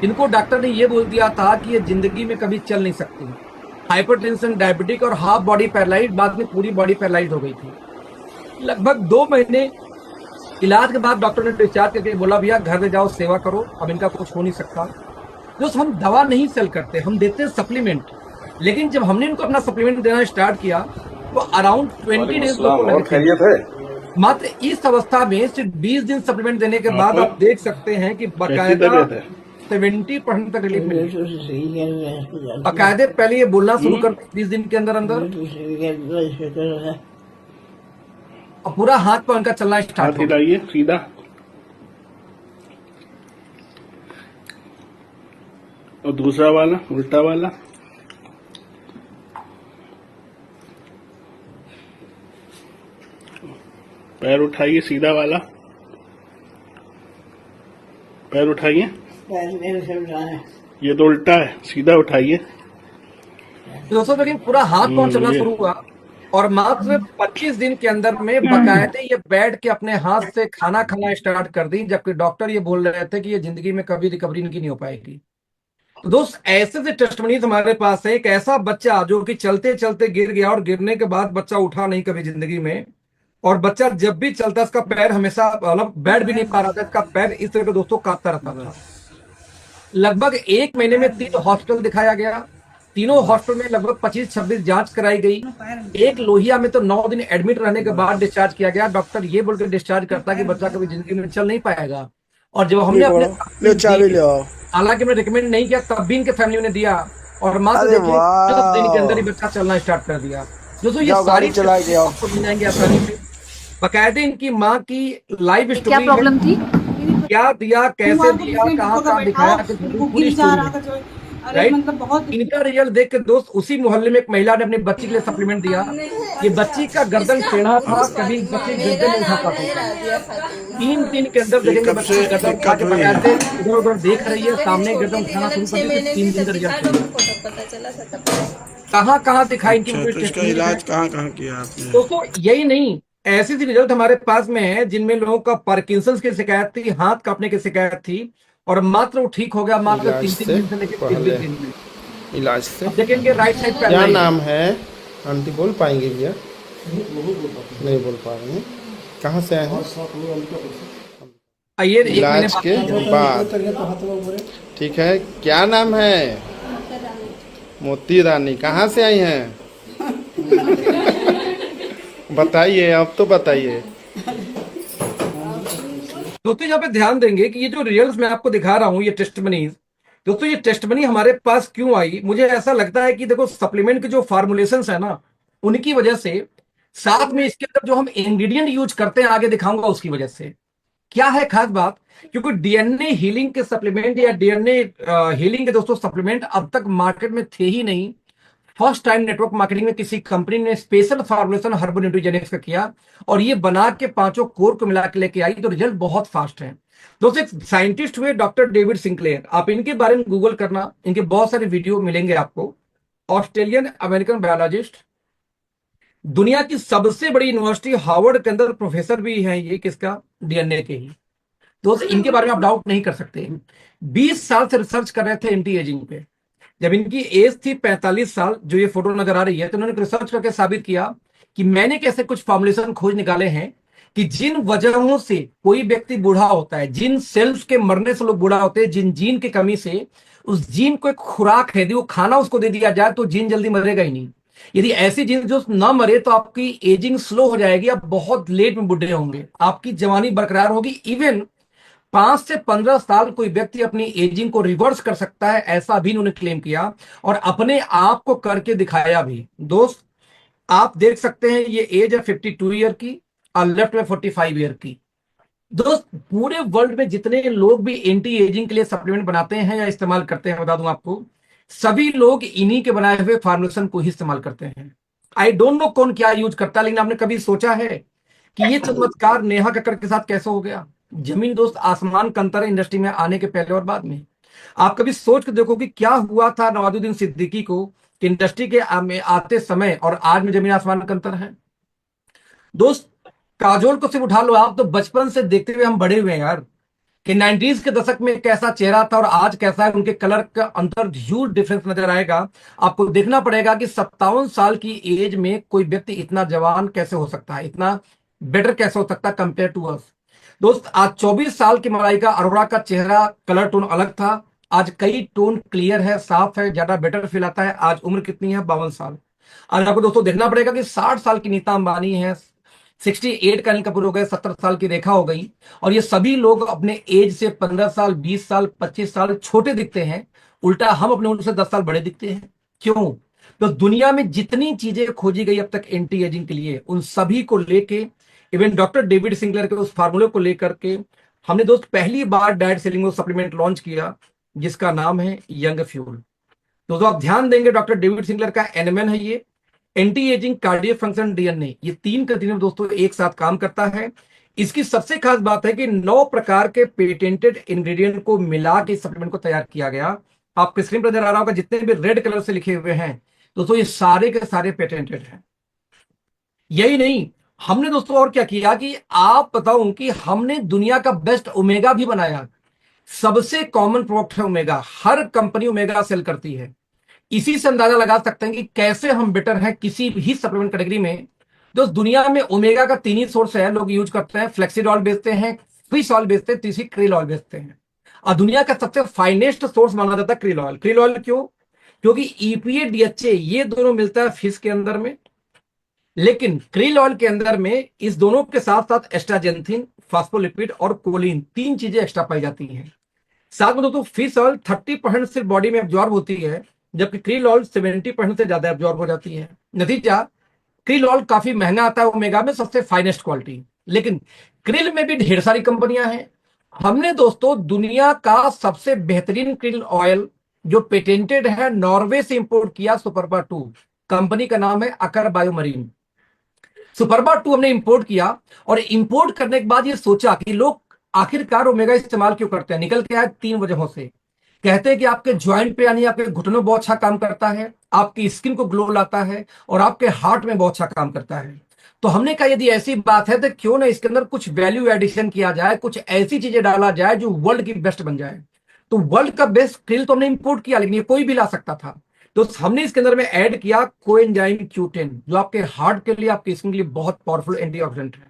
जिनको डॉक्टर ने ये बोल दिया था कि ये जिंदगी में कभी चल नहीं सकती, हाइपरटेंशन, डायबिटिक और हाफ बॉडी पैरालाइज, बाद में पूरी बॉडी पैरालाइज हो गई थी। लगभग 2 महीने इलाज के बाद डॉक्टर ने डिस्चार्ज करके बोला भैया घर ले जाओ, सेवा करो, अब इनका कुछ हो नहीं सकता। दोस्त हम दवा नहीं सेल करते, हम देते हैं सप्लीमेंट। लेकिन जब हमने इनको अपना सप्लीमेंट देना स्टार्ट किया तो अराउंड 20 डेज मात्र इस अवस्था में सिर्फ 20 दिन सप्लीमेंट देने के बाद आप देख सकते हैं कि बाकायदा 70% तक रिलीफ मिली। बाकायदे पहले ये बोलना शुरू कर 20 दिन के अंदर अंदर, और पूरा हाथ पर उनका चलना स्टार्ट हो गया सीधा। और दूसरा वाला उल्टा वाला, पैर उठाइए, सीधा वाला पैर उठाइए। ये तो उल्टा है, सीधा उठाइए। दोस्तों लेकिन पूरा हाथ पांव चलना शुरू हुआ, और मात्र 25 दिन के अंदर में बाकायदे ये बैठ के अपने हाथ से खाना खाना स्टार्ट कर दी, जबकि डॉक्टर ये बोल रहे थे कि ये जिंदगी में कभी रिकवरी इनकी नहीं हो पाएगी। तो दोस्त ऐसे से टेस्टमनीज हमारे पास है। एक ऐसा बच्चा जो कि चलते चलते गिर गया, और गिरने के बाद बच्चा उठा नहीं कभी जिंदगी में, और बच्चा जब भी चलता इसका पैर हमेशा मतलब बैठ भी नहीं पा रहा था, इसका पैर इस तरह के दोस्तों कांपता रहता था। लगभग 1 महीने में 3 हॉस्पिटल दिखाया गया, तीनों हॉस्पिटल में लगभग 25-26 जांच कराई गई। एक लोहिया में तो 9 दिन एडमिट रहने के बाद डिस्चार्ज किया गया। डॉक्टर ये बोल के डिस्चार्ज करता कि बच्चा कभी जिंदगी में चल नहीं पाएगा। और जब हमने अपने, हालांकि मैं रिकमेंड नहीं किया, तब भी इनके फैमिली ने दिया, और मात्र देखिए 10 दिन के अंदर ही बच्चा चलना स्टार्ट कर दिया। दोस्तों ये सारी आपको मिल जाएंगे आसानी से। बाकायदे इनकी माँ की लाइव स्टोरी, क्या प्रॉब्लम थी, क्या दिया, कैसे दिया, कहाँ दिखाया, पूरी स्टोरी। राइट, मतलब बहुत इनका रिजल्ट देख के दोस्त उसी मोहल्ले में एक महिला ने अपनी बच्ची के लिए सप्लीमेंट दिया। ये बच्ची का गर्दन टेढ़ा था, कभी बच्ची गर्दन नहीं उठा पाती। 3 दिन के अंदर देखेंगे बच्ची गर्दन उठा के बकायदे इधर उधर देख रही है, सामने गर्दन उठाना शुरू कर दी। 3 दिन का रिजल्ट कहाँ दिखाई इनकी इलाज कहाँ किया आपने? दोस्तों यही नहीं, ऐसे भी रिजल्ट हमारे पास में है जिनमें लोगों का पार्किंसंस की शिकायत थी, हाथ कांपने की शिकायत थी, और मात्र वो ठीक हो गया मात्र 3 दिन से लेकर 3 दिन में इलाज से। देखेंगे राइट साइड पे क्या नाम है आंटी, बोल पाएंगे भैया? नहीं बोल पा रहे हैं। कहाँ से आए हैं? आइए इलाज के बाद। ठीक है, क्या नाम है? मोती रानी। कहाँ से आई हैं? बताइए, अब तो बताइए। दोस्तों यहाँ पे ध्यान देंगे कि ये जो रिजल्ट्स मैं आपको दिखा रहा हूँ, ये टेस्टमनीज, दोस्तों ये टेस्टमनी हमारे पास क्यों आई, मुझे ऐसा लगता है कि देखो सप्लीमेंट के जो फॉर्मुलेशंस है ना, उनकी वजह से, साथ में इसके अंदर जो हम इंग्रेडिएंट यूज करते हैं आगे दिखाऊंगा उसकी वजह से। क्या है खास बात, क्योंकि डीएनए हीलिंग के सप्लीमेंट या डीएनए हीलिंग के दोस्तों सप्लीमेंट अब तक मार्केट में थे ही नहीं। फर्स्ट टाइम नेटवर्क मार्केटिंग में किसी कंपनी ने स्पेशल फॉर्मुलेशन हर्बल न्यूट्रीजेनिक्स का किया और ये बना के पांचों कोर को मिला के लेके आई, तो रिजल्ट बहुत फास्ट है। दोस्तों एक साइंटिस्ट हुए डॉक्टर डेविड सिंक्लेयर, आप इनके बारे में गूगल करना, इनके बहुत सारे वीडियो मिलेंगे आपको। ऑस्ट्रेलियन अमेरिकन बायोलॉजिस्ट, दुनिया की सबसे बड़ी यूनिवर्सिटी हार्वर्ड के अंदर प्रोफेसर भी हैं ये, किसका, डीएनए के ही। दोस्त इनके बारे में आप डाउट नहीं कर सकते। 20 साल से रिसर्च कर रहे थे एंटी एजिंग पे। जब इनकी एज थी 45 साल, जो ये फोटो नजर आ रही है, तो उन्होंने रिसर्च करके साबित किया कि मैंने कैसे कुछ फॉर्मुलेशन खोज निकाले हैं कि जिन वजहों से कोई व्यक्ति बूढ़ा होता है, जिन सेल्स के मरने से लोग बूढ़ा होते हैं, जिन जीन की कमी से, उस जीन को एक खुराक है, यदि वो खाना उसको दे दिया जाए तो जीन जल्दी मरेगा ही नहीं। यदि ऐसी जीन जो ना मरे तो आपकी एजिंग स्लो हो जाएगी, आप बहुत लेट में बूढ़े होंगे, आपकी जवानी बरकरार होगी। इवन 5 से 15 साल कोई व्यक्ति अपनी एजिंग को रिवर्स कर सकता है, ऐसा भी उन्होंने क्लेम किया और अपने आप को करके दिखाया भी। दोस्त आप देख सकते हैं ये एज है 52 ईयर की और लेफ्ट में 45 ईयर की। दोस्त पूरे वर्ल्ड में जितने लोग भी एंटी एजिंग के लिए सप्लीमेंट बनाते हैं या इस्तेमाल करते हैं, बता दूं आपको, सभी लोग इन्हीं के बनाए हुए फार्मुलेशन को ही इस्तेमाल करते हैं। आई डोंट नो कौन क्या यूज करता है, लेकिन आपने कभी सोचा है कि ये चमत्कार नेहा कक्कड़ के साथ कैसे हो गया? जमीन दोस्त आसमान का अंतर है इंडस्ट्री में आने के पहले और बाद में। आप कभी सोच के देखो कि क्या हुआ था नवाजुद्दीन सिद्दीकी को कि इंडस्ट्री के में आते समय और आज में जमीन आसमान का अंतर है। दोस्त काजोल को सिर्फ उठा लो, आप तो बचपन से देखते हुए हम बड़े हुए हैं यार, कि 90s के दशक में कैसा चेहरा था और आज कैसा है, उनके कलर का अंतर ह्यूज डिफरेंस नजर आएगा। आपको देखना पड़ेगा कि 57 साल की एज में कोई व्यक्ति इतना जवान कैसे हो सकता है, इतना बेटर कैसे हो सकता है कंपेयर टू अस। दोस्त आज 24 साल की मलाइका अरोड़ा का चेहरा कलर टोन अलग था, आज कई टोन क्लियर है, साफ है, ज्यादा बेटर फील आता है। आज उम्र कितनी है? 52 साल। आज आपको दोस्तों देखना पड़ेगा कि 60 साल की नीता अंबानी है, 68 का अनिल कपूर हो गए, 70 साल की रेखा हो गई, और ये सभी लोग अपने एज से 15 साल, 20 साल, 25 साल छोटे दिखते हैं। उल्टा हम अपने उनसे 10 साल बड़े दिखते हैं। क्यों? तो दुनिया में जितनी चीजें खोजी गई अब तक एंटी एजिंग के लिए, उन सभी को लेके, इवन डॉक्टर डेविड सिंगलर के उस फार्मूले को लेकर के, हमने दोस्त पहली बार डाइट सेलिंग सप्लीमेंट लॉन्च किया जिसका नाम है यंग फ्यूल। दोस्तों आप ध्यान देंगे, डॉक्टर डेविड सिंगलर का एनएमएन है ये, anti ageing cardio function DNA, ये 3 कंटिन्यू दोस्तों एक साथ काम करता है। इसकी सबसे खास बात है कि 9 प्रकार के पेटेंटेड इंग्रेडिएंट को मिला के सप्लीमेंट को तैयार किया गया। आपके स्क्रीन पर नजर आ रहा होगा जितने भी रेड कलर से लिखे हुए हैं दोस्तों, ये सारे के सारे पेटेंटेड हैं। यही नहीं, हमने दोस्तों और क्या किया कि आप बताऊं कि हमने दुनिया का बेस्ट ओमेगा भी बनाया। सबसे कॉमन प्रोडक्ट है ओमेगा, हर कंपनी ओमेगा सेल करती है। इसी से अंदाजा लगा सकते हैं कि कैसे हम बेटर हैं किसी भी सप्लीमेंट कैटेगरी में। दोस्त दुनिया में ओमेगा का 3 ही सोर्स है, लोग यूज करते हैं, फ्लेक्सीड ऑयल बेचते हैं, फिश ऑयल बेचते हैं, तीसरी क्रिल ऑयल बेचते हैं। और दुनिया का सबसे फाइनेस्ट सोर्स माना जाता है क्रिल ऑयल। क्रिल ऑयल क्यों? क्योंकि ईपीए डीएचए ये दोनों मिलता है फिश के अंदर में, लेकिन क्रिल ऑयल के अंदर में इस दोनों के साथ साथ एस्ट्राजेंथिन, फास्फोलिपिड और कोलिन, 3 चीजें एक्स्ट्रा पाई जाती हैं। साथ में दोस्तों फिश ऑयल 30% सिर्फ बॉडी में एब्जॉर्ब होती है, जबकि क्रिल ऑयल 70% से ज्यादा एब्जॉर्ब हो जाती है। नतीजा, क्रिल ऑयल काफी महंगा आता है ओमेगा में, सबसे फाइनेस्ट क्वालिटी। लेकिन क्रिल में भी ढेर सारी कंपनियां हैं। हमने दोस्तों दुनिया का सबसे बेहतरीन क्रिल ऑयल जो पेटेंटेड है नॉर्वे से इंपोर्ट किया, सुपरबा 2, कंपनी का नाम है अकर बायोमरीन। सुपरबा 2 हमने इंपोर्ट किया और इंपोर्ट करने के बाद ये सोचा कि लोग आखिरकार ओमेगा इस्तेमाल क्यों करते हैं। निकल के आया 3 वजहों से। कहते हैं कि आपके ज्वाइंट पे यानी आपके घुटनों में बहुत अच्छा काम करता है, आपकी स्किन को ग्लो लाता है और आपके हार्ट में बहुत अच्छा काम करता है। तो हमने कहा यदि ऐसी बात है तो क्यों ना इसके अंदर कुछ वैल्यू एडिशन किया जाए, कुछ ऐसी चीजें डाला जाए जो वर्ल्ड की बेस्ट बन जाए। तो वर्ल्ड का बेस्ट क्रिल तो हमने इंपोर्ट किया, लेकिन ये कोई भी ला सकता था। तो हमने इसके अंदर में ऐड किया कोएंजाइम Q10, जो आपके हार्ट के लिए, आपकी स्किन के लिए बहुत पावरफुल एंटीऑक्सीडेंट है।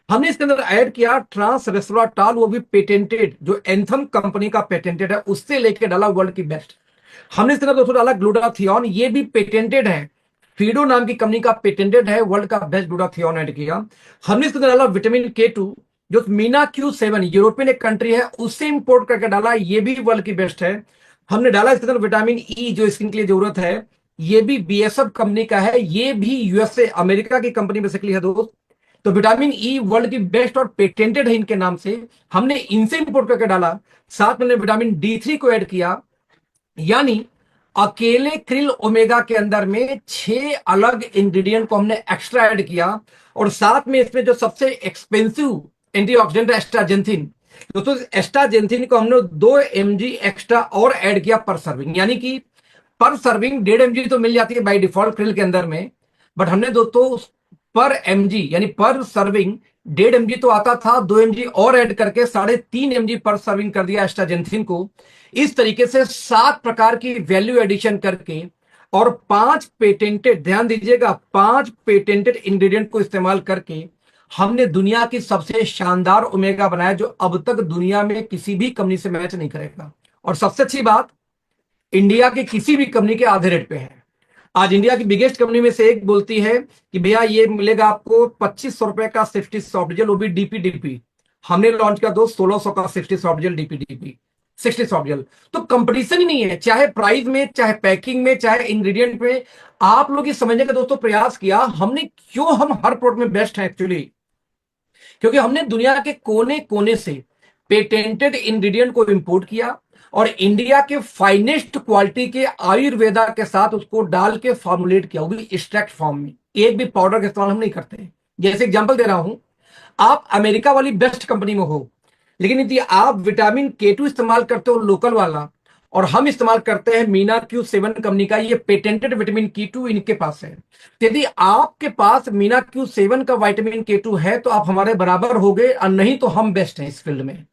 हमने इसके अंदर ऐड किया ट्रांस रेस्वराट्राल, वो भी पेटेंटेड, जो एंथम कंपनी का पेटेंटेड है, उससे लेके डाला वर्ल्ड की बेस्ट। हमने इसके अंदर दोस्तों डाला ग्लूटाथियोन, ये भी पेटेंटेड है, फीडो नाम की कंपनी का पेटेंटेड है, वर्ल्ड का बेस्ट ग्लूटाथियोन ऐड किया। हमने इसके अंदर डाला विटामिन K2, जो मीना Q7 यूरोपियन एक कंट्री है उससे इंपोर्ट करके डाला, ये भी वर्ल्ड की बेस्ट है। हमने डाला इसके अंदर विटामिन ई जो स्किन के लिए जरूरत है, ये भी BASF कंपनी का है, ये भी यूएसए अमेरिका की कंपनी बेसिकली है दोस्त। तो विटामिन ई वर्ल्ड की बेस्ट और पेटेंटेड है इनके नाम से, हमने इनसे इंपोर्ट करके डाला। साथ में विटामिन D3 को ऐड किया, यानी अकेले क्रिल ओमेगा के अंदर में 6 अलग इंग्रेडिएंट को हमने एक्स्ट्रा ऐड किया। और साथ में इसमें जो सबसे एक्सपेंसिव एंटीऑक्सीडेंट है एस्टाजेंथिन, दोस्तों एस्टाजेंथिन को हमने 2 mg एक्स्ट्रा और ऐड किया पर सर्विंग, यानी कि पर सर्विंग 1.5 mg तो मिल जाती है बाय डिफॉल्ट क्रिल के अंदर में, बट हमने दोस्तों पर mg यानी पर सर्विंग 1.5 mg तो आता था, 2 mg और ऐड करके 3.5 mg पर सर्विंग कर दिया एस्टाजेंथिन को। इस तरीके से 7 प्रकार की वैल्यू एडिशन करके और 5 पेटेंटेड, ध्यान दीजिएगा 5 पेटेंटेड इंग्रेडिएंट को इस्तेमाल करके हमने दुनिया की सबसे शानदार ओमेगा बनाया, जो अब तक दुनिया में किसी भी कंपनी से मैच नहीं करेगा। और सबसे अच्छी बात, इंडिया की किसी भी कंपनी के आधे रेट पे है। आज इंडिया की बिगेस्ट कंपनी में से एक बोलती है कि भैया ये मिलेगा आपको 2500 रुपए का सेफ्टी सॉफ्ट जेल, वो भी डीपी। हमने लॉन्च किया 1600 का safety soft gel DP 60 soft gel. तो कंपटीशन ही नहीं है, चाहे प्राइस में, चाहे पैकिंग में, चाहे इंग्रेडिएंट में। आप लोग ये समझने का दोस्तों प्रयास किया हमने, क्यों हम हर प्रोडक्ट में बेस्ट हैं एक्चुअली, क्योंकि हमने दुनिया के कोने कोने से पेटेंटेड इंग्रेडिएंट को इंपोर्ट किया और इंडिया के फाइनेस्ट क्वालिटी के आयुर्वेदा के साथ उसको डाल के फॉर्मुलेट किया, वो भी एक्सट्रैक्ट फॉर्म में। एक भी पाउडर का इस्तेमाल हम नहीं करते। जैसे एग्जांपल दे रहा हूं, आप अमेरिका वाली बेस्ट कंपनी में हो, लेकिन यदि आप विटामिन K2 इस्तेमाल करते हो लोकल वाला, और हम इस्तेमाल करते हैं मीना Q7 कंपनी का, ये पेटेंटेड विटामिन K2 इनके पास है। तो यदि आपके पास मीना Q7 का विटामिन K2 है तो आप हमारे बराबर हो गए, और नहीं तो हम बेस्ट हैं इस फील्ड में।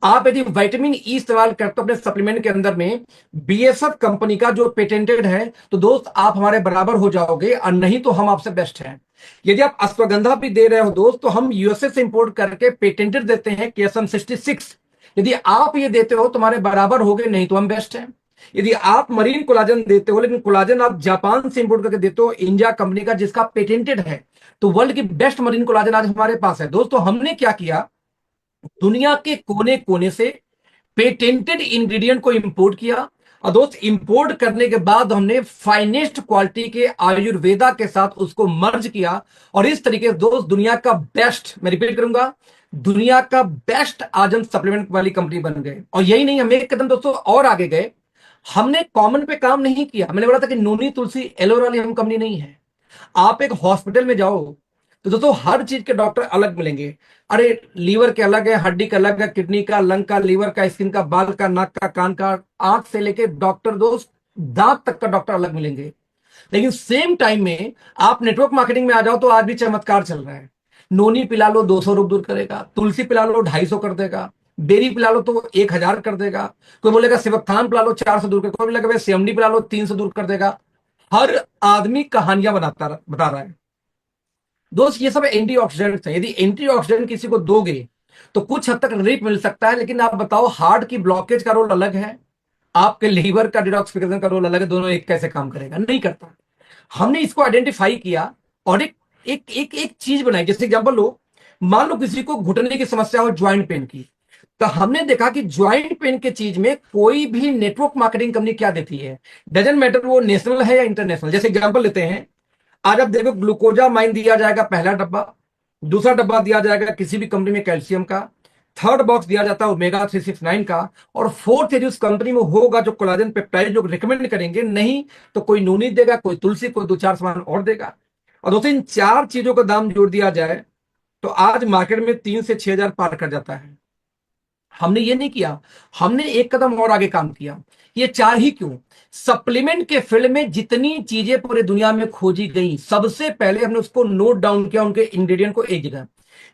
आप यदि विटामिन ई इस्तेमाल करते हो अपने सप्लीमेंट के अंदर में BASF कंपनी का जो पेटेंटेड है, तो दोस्त आप हमारे बराबर हो जाओगे, और नहीं तो हम आपसे बेस्ट हैं। यदि आप अश्वगंधा भी दे रहे हो दोस्त, तो हम यूएसए से इंपोर्ट करके पेटेंटेड देते हैं KSM 66। यदि आप ये देते हो तुम्हारे बराबर हो गए, नहीं तो हम बेस्ट हैं। यदि आप मरीन कोलाजन देते हो, लेकिन कोलाजन आप जापान से इंपोर्ट करके देते हो इंडिया कंपनी का जिसका पेटेंटेड है, तो वर्ल्ड की बेस्ट मरीन कोलाजन आज हमारे पास है। दोस्तों हमने क्या किया, दुनिया के कोने कोने से पेटेंटेड इंग्रेडिएंट को इंपोर्ट किया, और दोस्त इंपोर्ट करने के बाद हमने फाइनेस्ट क्वालिटी के आयुर्वेदा के साथ उसको मर्ज किया, और इस तरीके से दोस्त दुनिया का बेस्ट, मैं रिपीट करूंगा, दुनिया का बेस्ट आज हम सप्लीमेंट वाली कंपनी बन गए। और यही नहीं, हम एक कदम दोस्तों और आगे गए। हमने कॉमन पे काम नहीं किया। मैंने बोला था कि नोनी तुलसी एलोवेरा वाली हम कंपनी नहीं है। आप एक हॉस्पिटल में जाओ तो दोस्तों हर चीज के डॉक्टर अलग मिलेंगे। अरे लीवर के अलग है, हड्डी का अलग है, किडनी का, लंग का, लीवर का, स्किन का, बाल का, नाक का, कान का, आंख से लेके डॉक्टर दोस्त दांत तक का डॉक्टर अलग मिलेंगे। लेकिन सेम टाइम में आप नेटवर्क मार्केटिंग में आ जाओ तो आज भी चमत्कार चल रहा है। नोनी पिला लो 200 रोग दूर करेगा, तुलसी पिला लो 250 कर देगा, बेरी पिला लो तो 1000 कर देगा, कोई बोलेगा सिवकथान पिला लो 400 दूर कर, कोई बोलेगा भाई CMD पिला लो 300 दूर कर देगा। हर आदमी कहानियां बता रहा है। दोस्त ये सब एंटीऑक्सीडेंट्स हैं। यदि एंटीऑक्सीडेंट किसी को दोगे तो कुछ हद तक रिलीफ मिल सकता है, लेकिन आप बताओ हार्ट की ब्लॉकेज का रोल अलग है, आपके लीवर का डिटॉक्सिफिकेशन का रोल अलग है, दोनों एक कैसे काम करेगा, नहीं करता। हमने इसको आइडेंटिफाई किया और एक एक एक एक चीज बनाई। जैसे एग्जांपल लो, मान लो किसी को घुटने की समस्या हो, ज्वाइंट पेन की, तो हमने देखा कि ज्वाइंट पेन के चीज में कोई भी नेटवर्क मार्केटिंग कंपनी क्या देती है, डजंट मैटर वो नेशनल है या इंटरनेशनल। जैसे एग्जांपल लेते हैं, आज आप देखो ग्लूकोजामाइन दिया जाएगा पहला डब्बा, दूसरा डब्बा दिया जाएगा किसी भी कंपनी में कैल्शियम का, थर्ड बॉक्स दिया जाता है ओमेगा 369 का, और फोर्थ यदि उस कंपनी में होगा जो कोलाजन पेप्टाइड जो रिकमेंड करेंगे, नहीं तो कोई नूनी देगा, कोई तुलसी, कोई 2-4 सामान और देगा। और दोस्तों इन 4 चीजों का दाम जोड़ दिया जाए तो आज मार्केट में 3 से 6 हजार पार कर जाता है। हमने ये नहीं किया, हमने एक कदम और आगे काम किया। ये 4 ही क्यों, सप्लीमेंट के फील्ड में जितनी चीजें पूरे दुनिया में खोजी गई, सबसे पहले हमने उसको नोट डाउन किया, उनके इंग्रेडिएंट को एक जगह।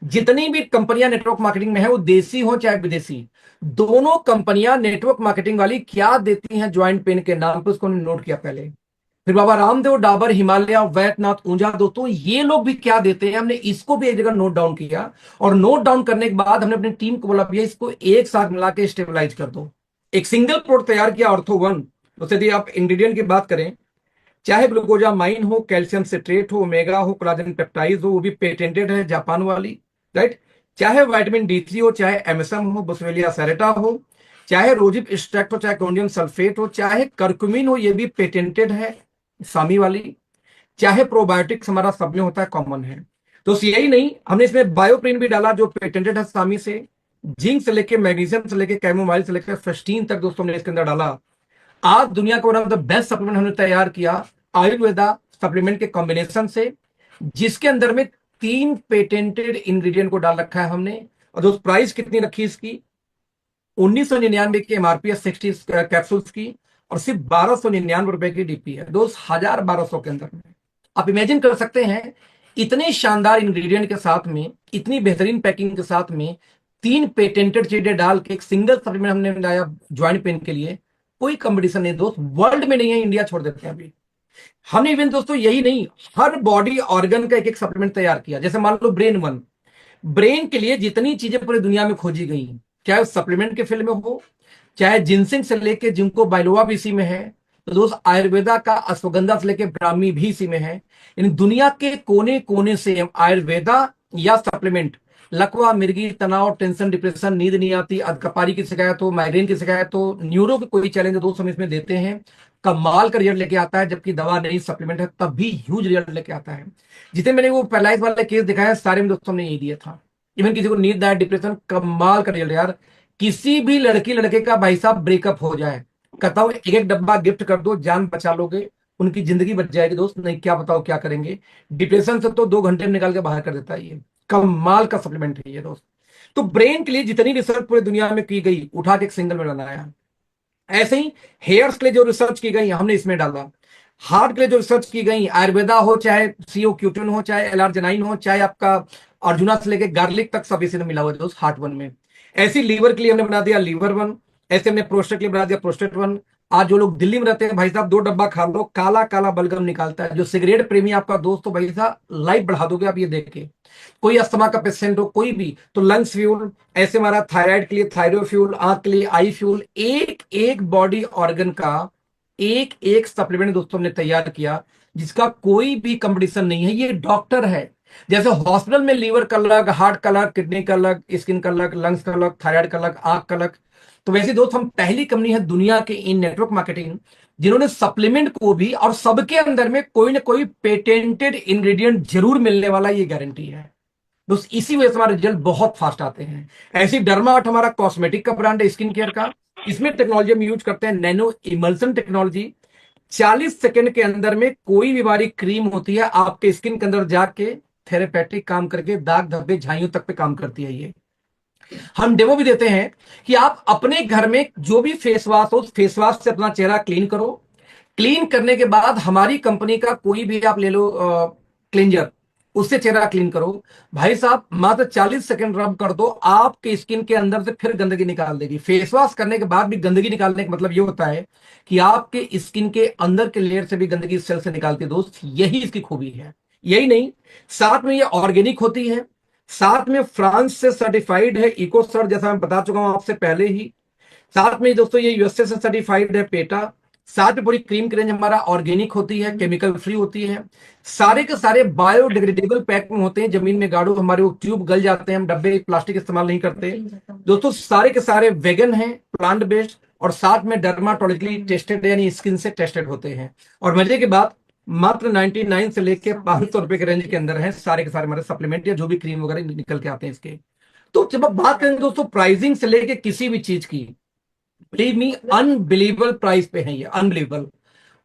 जितनी भी कंपनियां नेटवर्क मार्केटिंग में है, वो देसी हो चाहे विदेशी, दोनों कंपनियां नेटवर्क मार्केटिंग वाली क्या देती हैं ज्वाइंट पेन के नाम पर, उसको हमने नोट किया पहले। फिर बाबा रामदेव, डाबर, हिमालय, वैद्यनाथ, ऊंझा, दोस्तों ये लोग भी क्या देते हैं, हमने इसको भी एक जगह नोट डाउन किया। और नोट डाउन करने के बाद हमने अपनी टीम को बोला भैया इसको एक साथ मिला के स्टेबलाइज कर दो, एक सिंगल प्रोडक्ट तैयार किया, ऑर्थो1। तो यदि आप इंग्रेडिएंट की बात करें, चाहे ग्लूकोजामाइन हो, कैल्शियम सिट्रेट हो, ओमेगा हो, कोलाजन पेप्टाइड हो, वो भी पेटेंटेड है जापान वाली, राइट। चाहे विटामिन D3 हो, चाहे MSM हो, बोस्वेलिया सेरेटा हो, चाहे रोजिप एक्सट्रैक्ट हो, चाहे कोंडियम सल्फेट हो, चाहे करक्यूमिन हो, ये भी पेटेंटेड है सामी वाली, चाहे प्रोबायोटिक्स हमारा सब में होता है, कॉमन है। तो यही नहीं, हमने इसमें बायोप्रिन भी डाला जो पेटेंटेड है सामी से। जिंक से लेके मैग्नीशियम से लेके कैमोमाइल से लेकर फेस्टीन तक दोस्तों हमने इसके अंदर डाला। आज दुनिया का one of the best supplement हमने तैयार किया आयुर्वेदा सप्लीमेंट के कॉम्बिनेशन से, जिसके अंदर में 3 पेटेंटेड इंग्रेडिएंट को डाल रखा है हमने। और दोस्त प्राइस कितनी रखी इसकी? 1999 की एमआरपी है 60 कैप्सूल्स की, और सिर्फ 1299 रुपए की डीपी है दोस्त, 1200 के अंदर में। आप इमेजिन कर सकते हैं, इतने शानदार इंग्रेडिएंट के साथ में, इतनी बेहतरीन पैकिंग के साथ में, 3 पेटेंटेड चीजें डाल के एक सिंगल सप्लीमेंट हमने बनाया ज्वाइंट पेन के लिए। कोई कंपटीशन नहीं दोस्त, वर्ल्ड में नहीं है, इंडिया छोड़ देते हैं अभी। हमने इवन दोस्तों यही नहीं, हर बॉडी ऑर्गन का एक एक सप्लीमेंट तैयार किया। जैसे मान लो ब्रेन वन, ब्रेन के लिए जितनी चीजें पूरी दुनिया में खोजी गई, चाहे सप्लीमेंट के फील्ड में हो, चाहे जिनसिंग से लेके जिनको बाइलोवा भी इसी में है, तो दोस्त आयुर्वेदा का अश्वगंधा से लेके ब्राह्मी भी इसी में है। यानी दुनिया के कोने कोने से आयुर्वेदा या सप्लीमेंट, लकवा, मिर्गी, तनाव, टेंशन, डिप्रेशन, नींद नहीं आती, अधकपारी की शिकायत हो, माइग्रेन की शिकायत हो, न्यूरो की कोई चैलेंज हो, दोस्त हम इसमें देते हैं। कमाल का रिजल्ट लेके आता है, जबकि दवा नहीं सप्लीमेंट है तब भी ह्यूज रिजल्ट लेके आता है। जितने मैंने वो पैरालाइज वाले केस दिखाया सारे में दोस्तों हमने यही दिया था। इवन किसी को नींद आए, डिप्रेशन, कमाल का रिजल्ट यार। किसी भी लड़की लड़के का भाई साहब ब्रेकअप हो जाए, कहता हूं एक एक डब्बा गिफ्ट कर दो, जान बचा लोगे, उनकी जिंदगी बच जाएगी दोस्त। नहीं क्या बताओ क्या करेंगे, डिप्रेशन से तो 2 घंटे में निकाल के बाहर कर देता है ये। कमाल का सप्लीमेंट है ये दोस्त। तो ब्रेन के लिए जितनी रिसर्च पूरी दुनिया में की गई, उठा के एक सिंगल में बनाया। ऐसे ही हेयर्स के लिए जो रिसर्च की गई हमने इसमें डाला। हार्ट के लिए जो रिसर्च की गई, आयुर्वेदा हो, चाहे सीओ क्यूटिन हो, चाहे एलार्जेनाइन हो, चाहे आपका अर्जुना से लेके गार्लिक तक, सब इसी में मिला हुआ है दोस्त हार्ट वन में। ऐसे लीवर के लिए हमने बना दिया लीवर वन, ऐसे हमने प्रोस्टेट के लिए बना दिया प्रोस्टेट वन। आज जो लोग दिल्ली में रहते हैं भाई साहब, 2 डब्बा खा लो, काला काला बलगम निकालता है। जो सिगरेट प्रेमी आपका दोस्त हो भाई साहब, लाइफ बढ़ा दोगे आप ये देख के। कोई अस्थमा का पेशेंट हो, कोई भी, तो लंग्स फ्यूल, ऐसे हमारा थायराइड के लिए थायरो फ्यूल, आंख के लिए आई फ्यूल, एक एक बॉडी ऑर्गन का एक एक सप्लीमेंट दोस्तों हमने तैयार किया, जिसका कोई भी कंपटीशन नहीं है। ये डॉक्टर है। जैसे हॉस्पिटल में लीवर का अलग, हार्ट का अलग, किडनी का अलग, स्किन का अलग, लंग्स का अलग, थायराइड का अलग, आंख का अलग, तो वैसे दोस्त हम पहली कंपनी है दुनिया के इन नेटवर्क मार्केटिंग जिन्होंने सप्लीमेंट को भी, और सबके अंदर में कोई ना कोई पेटेंटेड इंग्रेडिएंट जरूर मिलने वाला, ये गारंटी है दोस्त। इसी वजह से हमारे रिजल्ट बहुत फास्ट आते हैं। ऐसी डर्माट हमारा कॉस्मेटिक का ब्रांड है, स्किन केयर का। इसमें टेक्नोलॉजी हम यूज करते हैं नैनो इमल्सन टेक्नोलॉजी। 40 सेकंड के अंदर में कोई भी हमारी क्रीम होती है आपके स्किन के अंदर जाके थेरेपेटिक काम करके दाग धब्बे झाइयों तक पे काम करती है। ये हम डेमो भी देते हैं कि आप अपने घर में जो भी फेस वॉश हो, फेस वॉश से अपना चेहरा क्लीन करो। क्लीन करने के बाद हमारी कंपनी का कोई भी आप ले लो क्लींजर, उससे चेहरा क्लीन करो भाई साहब, मात्र 40 सेकंड रब कर दो, आपके स्किन के अंदर से फिर गंदगी निकाल देगी। फेस वॉश करने के बाद भी गंदगी निकालने का मतलब ये होता है कि आपके स्किन के अंदर के लेयर से भी गंदगी सेल से निकालती है दोस्त। यही इसकी खूबी है। यही नहीं, साथ में ये ऑर्गेनिक होती है, साथ में फ्रांस से सर्टिफाइड है इकोसर्ट, जैसा मैं बता चुका हूं आपसे पहले ही। साथ में दोस्तों ये यूएसए से सर्टिफाइड है पेटा। साथ में पूरी क्रीम की रेंज हमारा ऑर्गेनिक होती है, केमिकल फ्री होती है। सारे के सारे बायोडिग्रेडेबल पैक में होते हैं, जमीन में गाड़ो हमारे वो ट्यूब गल जाते हैं, हम डब्बे प्लास्टिक इस्तेमाल नहीं करते दोस्तों। सारे के सारे वेगन हैं, प्लांट बेस्ड, और साथ में डर्माटोलॉजिकली टेस्टेड यानी स्किन से टेस्टेड होते हैं। और मजे की बात, मात्र 99 से लेके 500 रुपए के रेंज के अंदर है सारे के सारे हमारे सप्लीमेंट या जो भी क्रीम वगैरह निकल के आते हैं इसके। तो जब आप बात करें दोस्तों प्राइसिंग से लेके किसी भी चीज की, बिलीव मी अनबिलीवेबल प्राइस पे है ये, अनबिलीवेबल।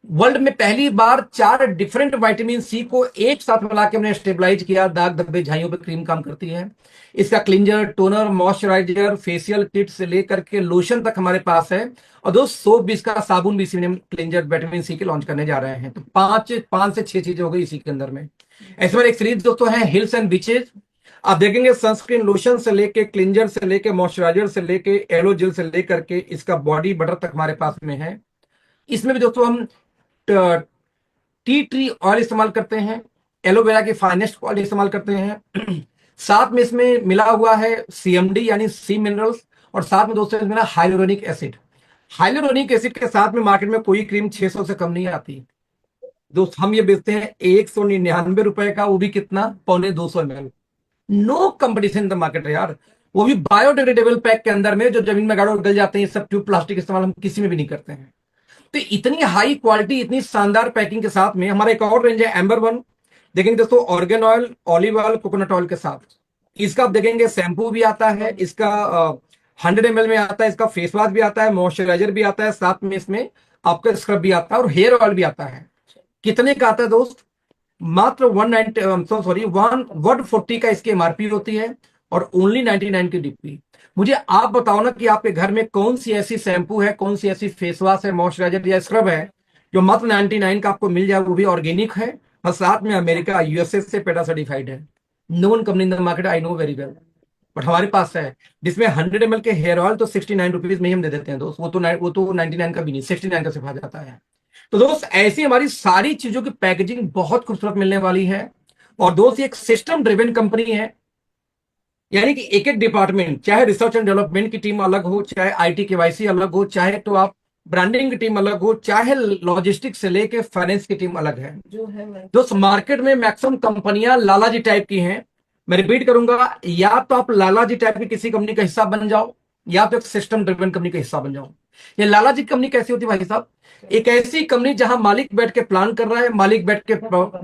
वर्ल्ड में पहली बार 4 डिफरेंट विटामिन सी को एक साथ मिला के हमने स्टेबलाइज किया, दाग धब्बे झाइयों पे क्रीम काम करती है। इसका cleanser, toner, moisturiser, facial kit से लेकर के लोशन तक हमारे पास है। और दोस्त सोप भी, इसका साबुन भी इसी में क्लिंजर विटामिन सी के लॉन्च करने जा रहे हैं। तो 5 से 6 चीजें हो गई इसी के अंदर में। ऐसे में एक सीरीज दोस्तों है हिल्स एंड बीचेज। आप देखेंगे सनस्क्रीन लोशन से लेके, क्लिंजर से लेके, मॉइस्चराइजर से लेके, एलो जेल से लेकर के इसका बॉडी बटर तक हमारे पास में है। इसमें भी दोस्तों हम टी ट्री ऑयल इस्तेमाल करते हैं, एलोवेरा की फाइनेस्ट ऑयल इस्तेमाल करते हैं। साथ में इसमें मिला हुआ है सीएमडी यानी सी मिनरल्स, और साथ में दोस्तों इसमें हाइलोरोनिक एसिड। हाइलोरोनिक एसिड के साथ में मार्केट में कोई क्रीम 600 से कम नहीं आती दोस्त। हम ये बेचते हैं 199 रुपए का, वो भी कितना, 250 ml। No competition in the market है यार, वो भी बायोडिग्रेडेबल पैक के अंदर में, जो जमीन में गाड़ो गल जाते हैं। सब ट्यूब प्लास्टिक इस्तेमाल हम किसी में भी नहीं करते हैं। तो इतनी हाई क्वालिटी, इतनी शानदार पैकिंग के साथ में हमारा एक और रेंज है एम्बर वन। देखेंगे दोस्तों, organ oil, olive oil, coconut oil के साथ इसका आप देखेंगे शैम्पू भी आता है, इसका 100 ml में आता है, इसका फेस वॉश भी आता है, मॉइस्चराइजर भी आता है, साथ में इसमें आपका स्क्रब भी आता है और हेयर ऑयल भी आता है। कितने का आता है दोस्त? मात्र 190 सॉरी 140 का इसकी एमआरपी होती है और ओनली 99 की डीपी। मुझे आप बताओ ना कि आपके घर में कौन सी ऐसी शैम्पू है, कौन सी ऐसी फेस वॉश है, मॉइस्चराइजर या स्क्रब है जो मात्र 99 का आपको मिल जाए, वो भी ऑर्गेनिक है और साथ में अमेरिका यूएसए से पेटा सर्टिफाइड है। No one company in the market, I know very well, but हमारे पास है। जिसमें 100 ml के हेयर ऑयल तो 69 रुपीज में ही हम दे देते हैं दोस्त, वो तो 99 का भी नहीं, 69 का सिर्फ आ जाता है। तो दोस्त ऐसी हमारी सारी चीजों की पैकेजिंग बहुत खूबसूरत मिलने वाली है। और दोस्त ये एक सिस्टम ड्रिवन कंपनी है, यानी कि एक एक डिपार्टमेंट, चाहे रिसर्च एंड डेवलपमेंट की टीम अलग हो, चाहे आईटी केवाईसी अलग हो, चाहे तो आप ब्रांडिंग की टीम अलग हो, चाहे लॉजिस्टिक्स से लेके फाइनेंस की टीम अलग है। दोस्त मार्केट में मैक्सिमम कंपनियां लालाजी टाइप की हैं। मैं रिपीट करूंगा, या तो आप लालाजी टाइप की किसी कंपनी का हिस्सा बन जाओ, या तो एक सिस्टम ड्रिवन कंपनी का हिस्सा बन जाओ। ये लालाजी कंपनी कैसी होती है भाई साहब? एक ऐसी कंपनी जहां मालिक बैठ के प्लान कर रहा है, मालिक बैठ के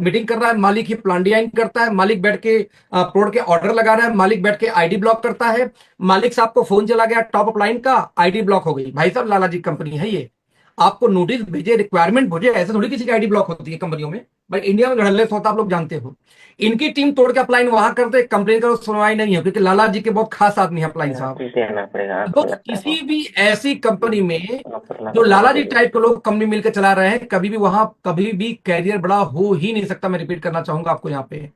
मीटिंग कर रहा है, मालिक ही प्लान डिजाइन करता है, मालिक बैठ के प्रोडक्ट के ऑर्डर लगा रहा है, मालिक बैठ के आईडी ब्लॉक करता है। मालिक साहब को फोन चला गया टॉप अप लाइन का, आईडी ब्लॉक हो गई। भाई साहब लालाजी कंपनी है ये। आपको नोटिस भेजे, रिक्वायरमेंट भेजे, ऐसे थोड़ी किसी की आईडी ब्लॉक होती है कंपनियों में। बट इंडिया में धड़ल्ले होता, आप लोग जानते हो। इनकी टीम तोड़ के अपलाइन वहां करते, कंप्लेन करो सुनवाई नहीं है, क्योंकि लाला जी के बहुत खास आदमी है अपलाइन साहब। तो किसी भी ऐसी कंपनी में जो लाला जी टाइप के लोग कंपनी मिलकर चला रहे हैं, कभी भी वहां कभी भी कैरियर बड़ा हो ही नहीं सकता। मैं रिपीट करना चाहूंगा आपको यहाँ पे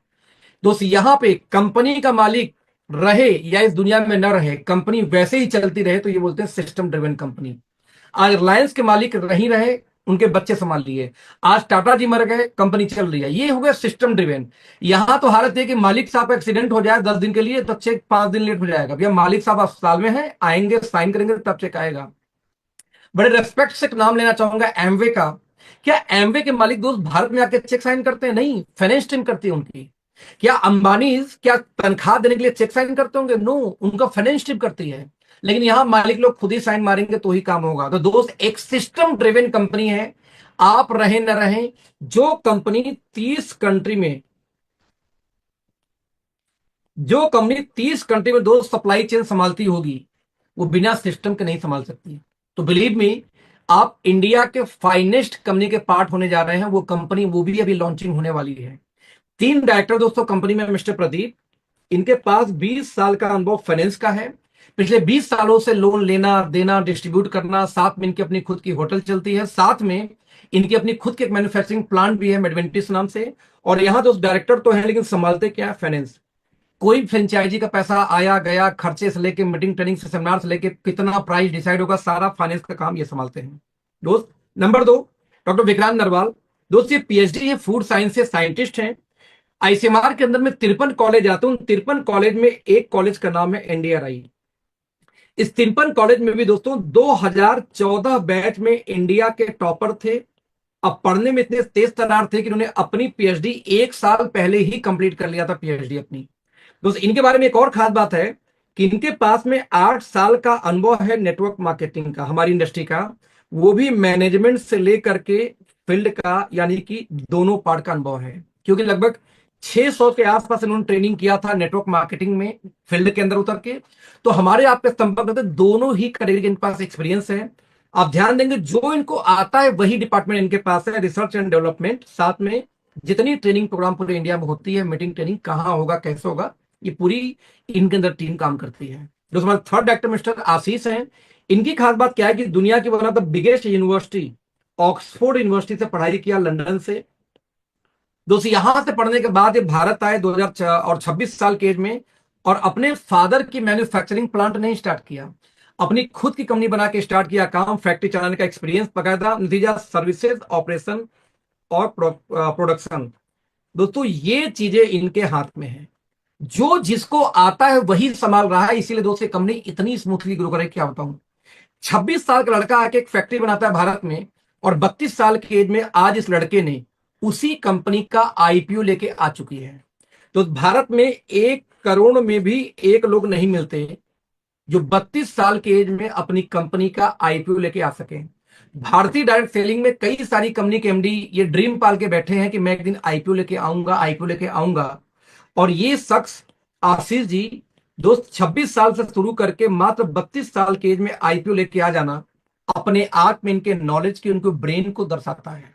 दोस्त, यहाँ पे कंपनी का मालिक रहे या इस दुनिया में न रहे, कंपनी वैसे ही चलती रहे, तो ये बोलते हैं सिस्टम ड्रिवन कंपनी। आज रिलायंस के मालिक नहीं रहे, उनके बच्चे संभाल लिए। आज टाटा जी मर गए, कंपनी चल रही है। ये हो गया सिस्टम ड्रिवन। यहां तो हालत है कि मालिक साहब एक्सीडेंट हो जाए 10 दिन के लिए तो चेक 5 दिन लेट हो जाएगा। भैया मालिक साहब अस्पताल में हैं, आएंगे साइन करेंगे तब चेक आएगा। बड़े रेस्पेक्ट से नाम लेना चाहूंगा एमवे का। क्या एमवे के मालिक दोस्त भारत में आके चेक साइन करते हैं? नहीं, फाइनेंस टीम करती है उनकी। क्या अंबानी क्या तनख्वाह देने के लिए चेक साइन करते होंगे? नो, उनका फाइनेंस टीम करती है। लेकिन यहां मालिक लोग खुद ही साइन मारेंगे तो ही काम होगा। तो दोस्त एक सिस्टम ड्रिवन कंपनी है, आप रहे न रहे। जो कंपनी 30 कंट्री में जो कंपनी 30 कंट्री में दोस्त सप्लाई चेन संभालती होगी, वो बिना सिस्टम के नहीं संभाल सकती। तो बिलीव मी, आप इंडिया के फाइनेस्ट कंपनी के पार्ट होने जा रहे हैं। वो कंपनी वो भी अभी लॉन्चिंग होने वाली है। 3 डायरेक्टर दोस्तों कंपनी में, मिस्टर प्रदीप, इनके पास 20 साल का अनुभव फाइनेंस का है। पिछले 20 सालों से लोन लेना देना डिस्ट्रीब्यूट करना, साथ में इनकी अपनी खुद की होटल चलती है, साथ में इनकी अपनी खुद की एक मैन्युफैक्चरिंग प्लांट भी है मेडवेंटिस नाम से। और यहां तो डायरेक्टर तो है, लेकिन संभालते क्या है? फाइनेंस। कोई फ्रेंचाइजी का पैसा आया गया, खर्चे से लेके मीटिंग ट्रेनिंग से सेमिनार से लेके कितना प्राइस डिसाइड होगा, सारा फाइनेंस का काम ये संभालते हैं दोस्त। Number 2, doctor Vikrant Narwal. दोस्त ये पीएचडी है, फूड साइंस से साइंटिस्ट हैं। आईसीएमआर के अंदर में 53 कॉलेज आते हैं। 53 कॉलेज में एक कॉलेज का नाम है एनडीआरआई। इस 53 कॉलेज में भी दोस्तों 2014 बैच में इंडिया के टॉपर थे। अब पढ़ने में इतने तेज तरार थे कि उन्होंने अपनी पीएचडी 1 साल पहले ही कंप्लीट कर लिया था, पीएचडी अपनी। दोस्त इनके बारे में एक और खास बात है कि इनके पास में 8 साल का अनुभव है नेटवर्क मार्केटिंग का, हमारी इंडस्ट्री का, वो भी मैनेजमेंट से लेकर के फील्ड का, यानी कि दोनों पार्ट का अनुभव है। क्योंकि लगभग 600 के आसपास इन्होंने ट्रेनिंग किया था नेटवर्क मार्केटिंग में, फील्ड के अंदर उतर के। तो हमारे आपके संपर्क करते दोनों ही कैटेगरी के इनके पास एक्सपीरियंस है। आप ध्यान देंगे, जो इनको आता है वही डिपार्टमेंट इनके पास है, रिसर्च एंड डेवलपमेंट। साथ में जितनी ट्रेनिंग प्रोग्राम पूरे इंडिया में होती है, मीटिंग ट्रेनिंग कहाँ होगा, कैसे होगा, ये पूरी इनके अंदर टीम काम करती है। जो हमारे 3rd डायरेक्टर मिस्टर आशीष हैं, इनकी खास बात क्या है कि दुनिया की one of the biggest university Oxford university से पढ़ाई किया, लंदन से। दोस्तों यहां से पढ़ने के बाद ये भारत आए 2026 साल के एज में, और अपने फादर की मैन्युफैक्चरिंग प्लांट नहीं स्टार्ट किया, अपनी खुद की कंपनी बना के स्टार्ट किया काम, फैक्ट्री चलाने का एक्सपीरियंस बकायदा, नतीजा सर्विसेज, ऑपरेशन और प्रोडक्शन। दोस्तों ये चीजें इनके हाथ में है। जो जिसको आता है वही संभाल रहा है, इसीलिए दोस्तों कंपनी इतनी स्मूथली ग्रो करे, क्या बताऊं। 26 साल का लड़का आके एक फैक्ट्री बनाता है भारत में, और 32 साल की एज में आज इस लड़के ने उसी कंपनी का आईपीओ लेके आ चुकी है। तो भारत में एक करोड़ में भी एक लोग नहीं मिलते जो 32 साल के एज में अपनी कंपनी का आईपीओ लेके आ सके। भारतीय डायरेक्ट सेलिंग में कई सारी कंपनी के एमडी ये ड्रीम पाल के बैठे हैं कि मैं एक दिन आईपीओ लेके आऊंगा, आईपीओ लेके आऊंगा। और ये शख्स आशीष जी दोस्त 26 साल से शुरू करके मात्र 32 साल के एज में आईपीओ लेके आ जाना अपने आप में इनके नॉलेज की, उनके ब्रेन को दर्शाता है।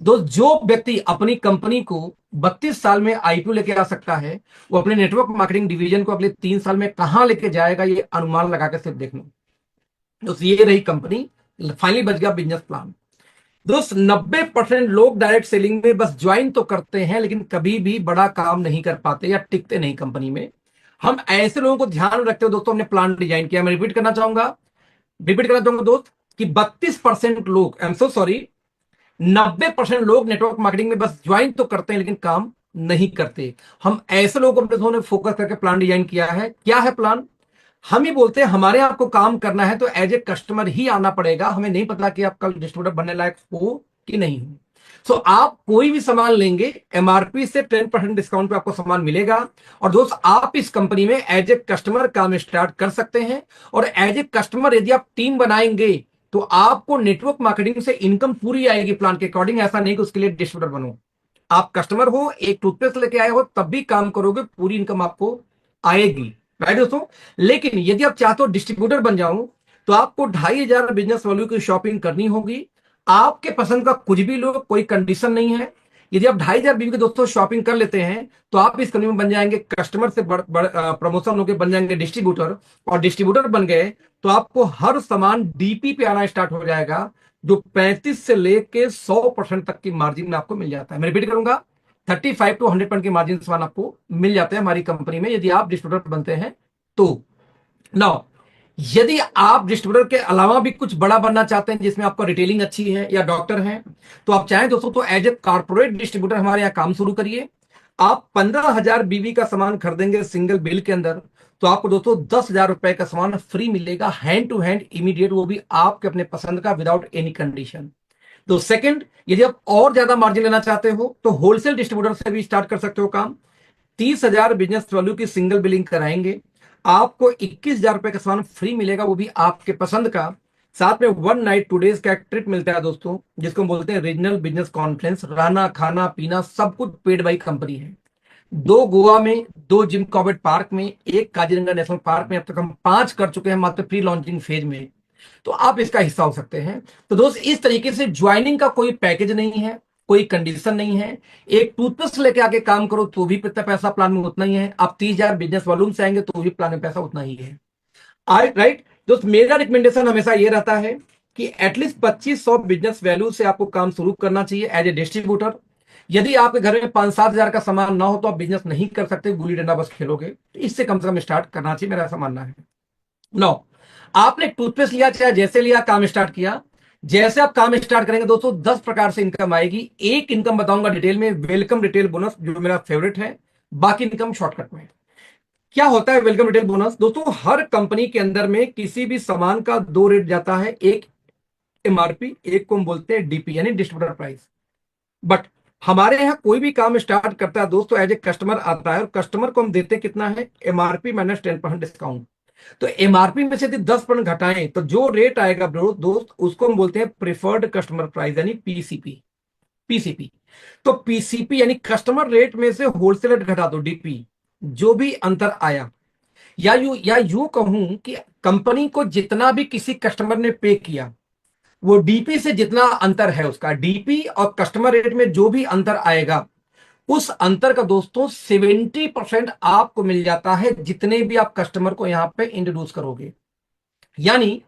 दोस्त जो व्यक्ति अपनी कंपनी को 32 साल में आईपीओ लेके आ सकता है, वो अपने नेटवर्क मार्केटिंग डिवीजन को अगले 3 साल में कहां लेके जाएगा, ये अनुमान लगा के सिर्फ देख लो। दोस्त ये रही कंपनी, फाइनली बच गया बिजनेस प्लान। दोस्त 90% लोग डायरेक्ट सेलिंग में बस ज्वाइन तो करते हैं लेकिन कभी भी बड़ा काम नहीं कर पाते या टिकते नहीं कंपनी में। हम ऐसे लोगों को ध्यान में रखते हुए दोस्तों हमने प्लान डिजाइन किया। मैं रिपीट करना चाहूंगा दोस्त कि 32% लोग, आई एम सो सॉरी, 90% लोग नेटवर्क मार्केटिंग में बस ज्वाइन तो करते हैं लेकिन काम नहीं करते। हम ऐसे लोगों को फोकस करके प्लान डिजाइन किया है। क्या है प्लान? हम ही बोलते हैं हमारे आपको काम करना है तो एज ए कस्टमर ही आना पड़ेगा, हमें नहीं पता कि आप कल डिस्ट्रीब्यूटर बनने लायक हो कि नहीं हो। सो आप कोई भी सामान लेंगे एमआरपी से 10% डिस्काउंट पे आपको सामान मिलेगा। और दोस्त आप इस कंपनी में एज ए कस्टमर काम स्टार्ट कर सकते हैं। और एज ए कस्टमर यदि आप टीम बनाएंगे तो आपको नेटवर्क मार्केटिंग से इनकम पूरी आएगी प्लान के अकॉर्डिंग। ऐसा नहीं कि उसके लिए डिस्ट्रीब्यूटर बनो। आप कस्टमर हो, एक टूथपेस्ट लेके आए हो, तब भी काम करोगे, पूरी इनकम आपको आएगी, राइट दोस्तों। लेकिन यदि आप चाहते हो डिस्ट्रीब्यूटर बन जाऊं तो आपको 2,500 बिजनेस वैल्यू की शॉपिंग करनी होगी। आपके पसंद का कुछ भी लो, कोई कंडीशन नहीं है। यदि आप 2,500 बीवी के दोस्तों शॉपिंग कर लेते हैं तो आप इस कंपनी में बन जाएंगे कस्टमर से प्रमोशन होकर बन जाएंगे डिस्ट्रीब्यूटर। और डिस्ट्रीब्यूटर बन गए तो आपको हर सामान डीपी पे आना स्टार्ट हो जाएगा, जो 35 से लेके 100% तक की मार्जिन में आपको मिल जाता है। मैं रिपीट करूंगा, 35 to 100% की मार्जिन सामान आपको मिल जाते हैं हमारी कंपनी में यदि आप डिस्ट्रीब्यूटर बनते हैं तो। नाउ यदि आप डिस्ट्रीब्यूटर के अलावा भी कुछ बड़ा बनना चाहते हैं जिसमें आपका रिटेलिंग अच्छी है या डॉक्टर है, तो आप चाहें दोस्तों तो एज ए कॉर्पोरेट डिस्ट्रीब्यूटर हमारे यहाँ काम शुरू करिए। आप 15,000 बीवी का सामान खरीदेंगे सिंगल बिल के अंदर तो आपको दोस्तों 10,000 रुपए का सामान फ्री मिलेगा, हैंड टू हैंड इमीडिएट, वो भी आपके अपने पसंद का, विदाउट एनी कंडीशन। तो सेकंड, यदि आप और ज्यादा मार्जिन लेना चाहते हो तो होलसेल डिस्ट्रीब्यूटर से भी स्टार्ट कर सकते हो काम। 30,000 बिजनेस वैल्यू की सिंगल बिलिंग कराएंगे, आपको 21,000 रुपए का सामान फ्री मिलेगा, वो भी आपके पसंद का। साथ में 1 नाइट 2 डेज का एक ट्रिप मिलता है दोस्तों, जिसको हम बोलते हैं रीजनल बिजनेस कॉन्फ्रेंस। रहना खाना पीना सब कुछ पेड बाई कंपनी है। 2 गोवा में, 2 जिम कॉर्बेट पार्क में, 1 काजीरंगा नेशनल पार्क में। अब तक हम 5 कर चुके हैं मात्र प्री लॉन्चिंग फेज में, तो आप इसका हिस्सा हो सकते हैं। तो दोस्त इस तरीके से ज्वाइनिंग का कोई पैकेज नहीं है, कोई कंडीशन नहीं है। एक टूथपेस्ट लेके आके काम करो तो भी कितना पैसा प्लान में उतना ही है। आप 30,000 बिजनेस वॉल्यूम से आएंगे तो भी प्लान में पैसा उतना ही है। राइट दोस्त, मेरा रिकमेंडेशन हमेशा ये रहता है कि एटलीस्ट 2500 बिजनेस वैल्यू से आपको काम शुरू करना चाहिए एज ए डिस्ट्रीब्यूटर। यदि आपके घर में 5-7 हजार का सामान ना हो तो आप बिजनेस नहीं कर सकते, गुल्ली डंडा बस खेलोगे। तो इससे कम से कम स्टार्ट करना चाहिए, मेरा ऐसा मानना है। नो, आपने टूथपेस्ट लिया, चाहे जैसे लिया, काम स्टार्ट किया। जैसे आप काम स्टार्ट करेंगे दोस्तों 10 प्रकार से इनकम आएगी। एक इनकम बताऊंगा डिटेल में, वेलकम रिटेल बोनस, जो मेरा फेवरेट है। बाकी इनकम शॉर्टकट में। क्या होता है वेलकम रिटेल बोनस? दोस्तों हर कंपनी के अंदर में किसी भी सामान का 2 रेट जाता है, एक एमआरपी, एक को हम बोलते हैं डीपी यानी डिस्ट्रीब्यूटर प्राइस। बट हमारे यहाँ कोई भी काम स्टार्ट करता है दोस्तों एज ए कस्टमर आता है, और कस्टमर को हम देते हैं कितना है, एमआरपी माइनस 10% डिस्काउंट। तो एमआरपी में से यदि 10% घटाएं तो जो रेट आएगा दोस्त उसको हम बोलते हैं प्रेफर्ड कस्टमर प्राइस यानी पीसीपी। पीसीपी तो पीसीपी यानी कस्टमर रेट में से होलसेल रेट घटा दो, डीपी, जो भी अंतर आया। या यूं कहूं कि कंपनी को जितना भी किसी कस्टमर ने पे किया वो डीपी से जितना अंतर है उसका, डीपी और कस्टमर रेट में जो भी अंतर आएगा उस अंतर का दोस्तों 70% आपको मिल जाता है जितने भी आप कस्टमर को यहां पे इंट्रोड्यूस करोगे। यानी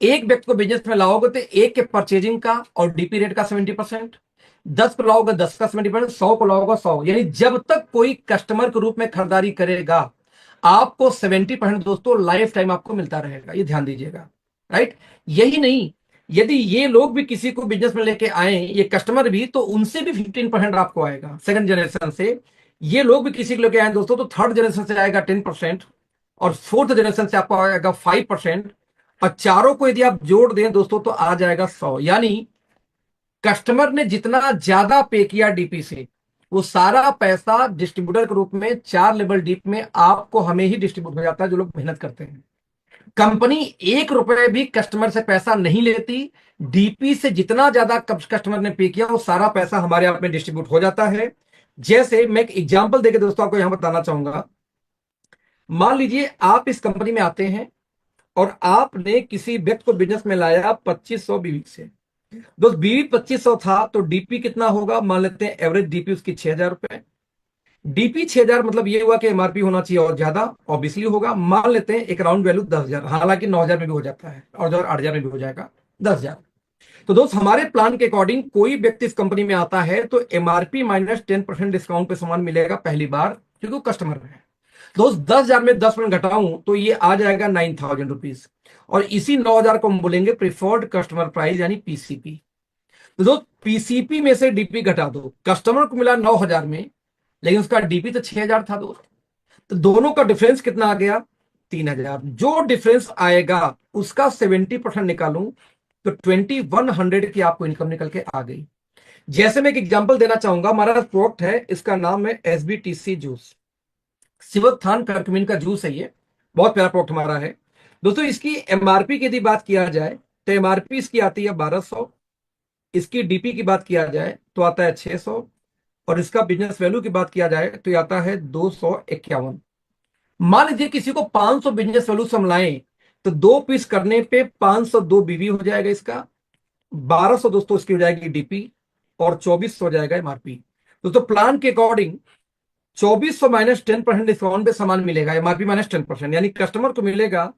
एक व्यक्ति को बिजनेस में लाओगे तो एक के परचेजिंग का और डीपी रेट का 70%, 10 को लाओगे 10 का 70%, 100 को लाओगे 100। यानी जब तक कोई कस्टमर के रूप में खरीदारी करेगा आपको 70% दोस्तों लाइफ टाइम आपको मिलता रहेगा, ये ध्यान दीजिएगा। राइट, यही नहीं, यदि ये लोग भी किसी को बिजनेस में लेके आए, ये कस्टमर भी, तो उनसे भी 15% आपको आएगा सेकंड जनरेशन से। ये लोग भी किसी को लेके आए दोस्तों तो थर्ड जनरेशन से आएगा 10%, और फोर्थ जनरेशन से आपको आएगा 5%, और चारों को यदि आप जोड़ दें दोस्तों तो आ जाएगा 100। यानी कस्टमर ने जितना ज्यादा पे किया डीपी से वो सारा पैसा डिस्ट्रीब्यूटर के रूप में 4 लेवल डीप में आपको हमें ही डिस्ट्रीब्यूट हो जाता है जो लोग मेहनत करते हैं। कंपनी 1 रुपए भी कस्टमर से पैसा नहीं लेती। डीपी से जितना ज्यादा कस्टमर ने पे किया वो सारा पैसा हमारे आप में डिस्ट्रीब्यूट हो जाता है। जैसे मैं एक एग्जांपल देकर दोस्तों आपको यहां बताना चाहूंगा। मान लीजिए आप इस कंपनी में आते हैं और आपने किसी व्यक्ति को बिजनेस में लाया 2500 बीवी से। दोस्त बीवी 2500 था तो डीपी कितना होगा, मान लेते हैं एवरेज डीपी उसकी 6000 रुपए। डीपी 6000 मतलब ये हुआ कि एमआरपी होना चाहिए और ज्यादा ऑब्वियसली होगा। मान लेते हैं एक राउंड वैल्यू 10,000, हालांकि 9,000 में भी हो जाता है और जो 8,000 में भी हो जाएगा 10,000। तो दोस्त हमारे प्लान के अकॉर्डिंग कोई व्यक्ति इस कंपनी में आता है तो एमआरपी माइनस 10% डिस्काउंट पे सामान मिलेगा पहली बार, क्योंकि वो कस्टमर है। दोस्त 10,000 में 10% घटाऊं तो ये आ जाएगा 9,000 रुपीज, और इसी 9,000 को हम बोलेंगे प्रिफर्ड कस्टमर प्राइस यानी पीसीपी। तो दोस्त पीसीपी में से डीपी घटा दो, कस्टमर को मिला 9,000 में, लेकिन उसका डीपी तो 6,000 था दोस्त। तो दोनों का डिफरेंस कितना आ गया, 3,000। जो डिफरेंस आएगा उसका 70% निकालूं तो 2100 की आपको इनकम निकल के आ गई। जैसे मैं एक एग्जांपल देना चाहूंगा, हमारा प्रोडक्ट है, इसका नाम है एसबीटीसी जूस, सिवोत्थान करक्यूमिन का जूस है। ये बहुत प्यारा प्रोडक्ट हमारा है दोस्तों। इसकी एमआरपी की यदि बात किया जाए तो एमआरपी इसकी आती है 1200। इसकी डीपी की बात किया जाए तो आता है 600, और इसका बिजनेस वैल्यू की बात किया जाए तो आता है 251। मान लीजिए किसी को 500 बिजनेस वैल्यू से हम लाएं तो 2 पीस करने पे 502 बीवी हो जाएगा इसका, 1200 दोस्तों इसकी हो जाएगी डीपी, और 2400 हो जाएगा एमआरपी। दोस्तों प्लान के अकॉर्डिंग 2400 माइनस 10% डिस्काउंट पे सामान मिलेगा, एमआरपी माइनस 10%, यानी कस्टमर को मिलेगा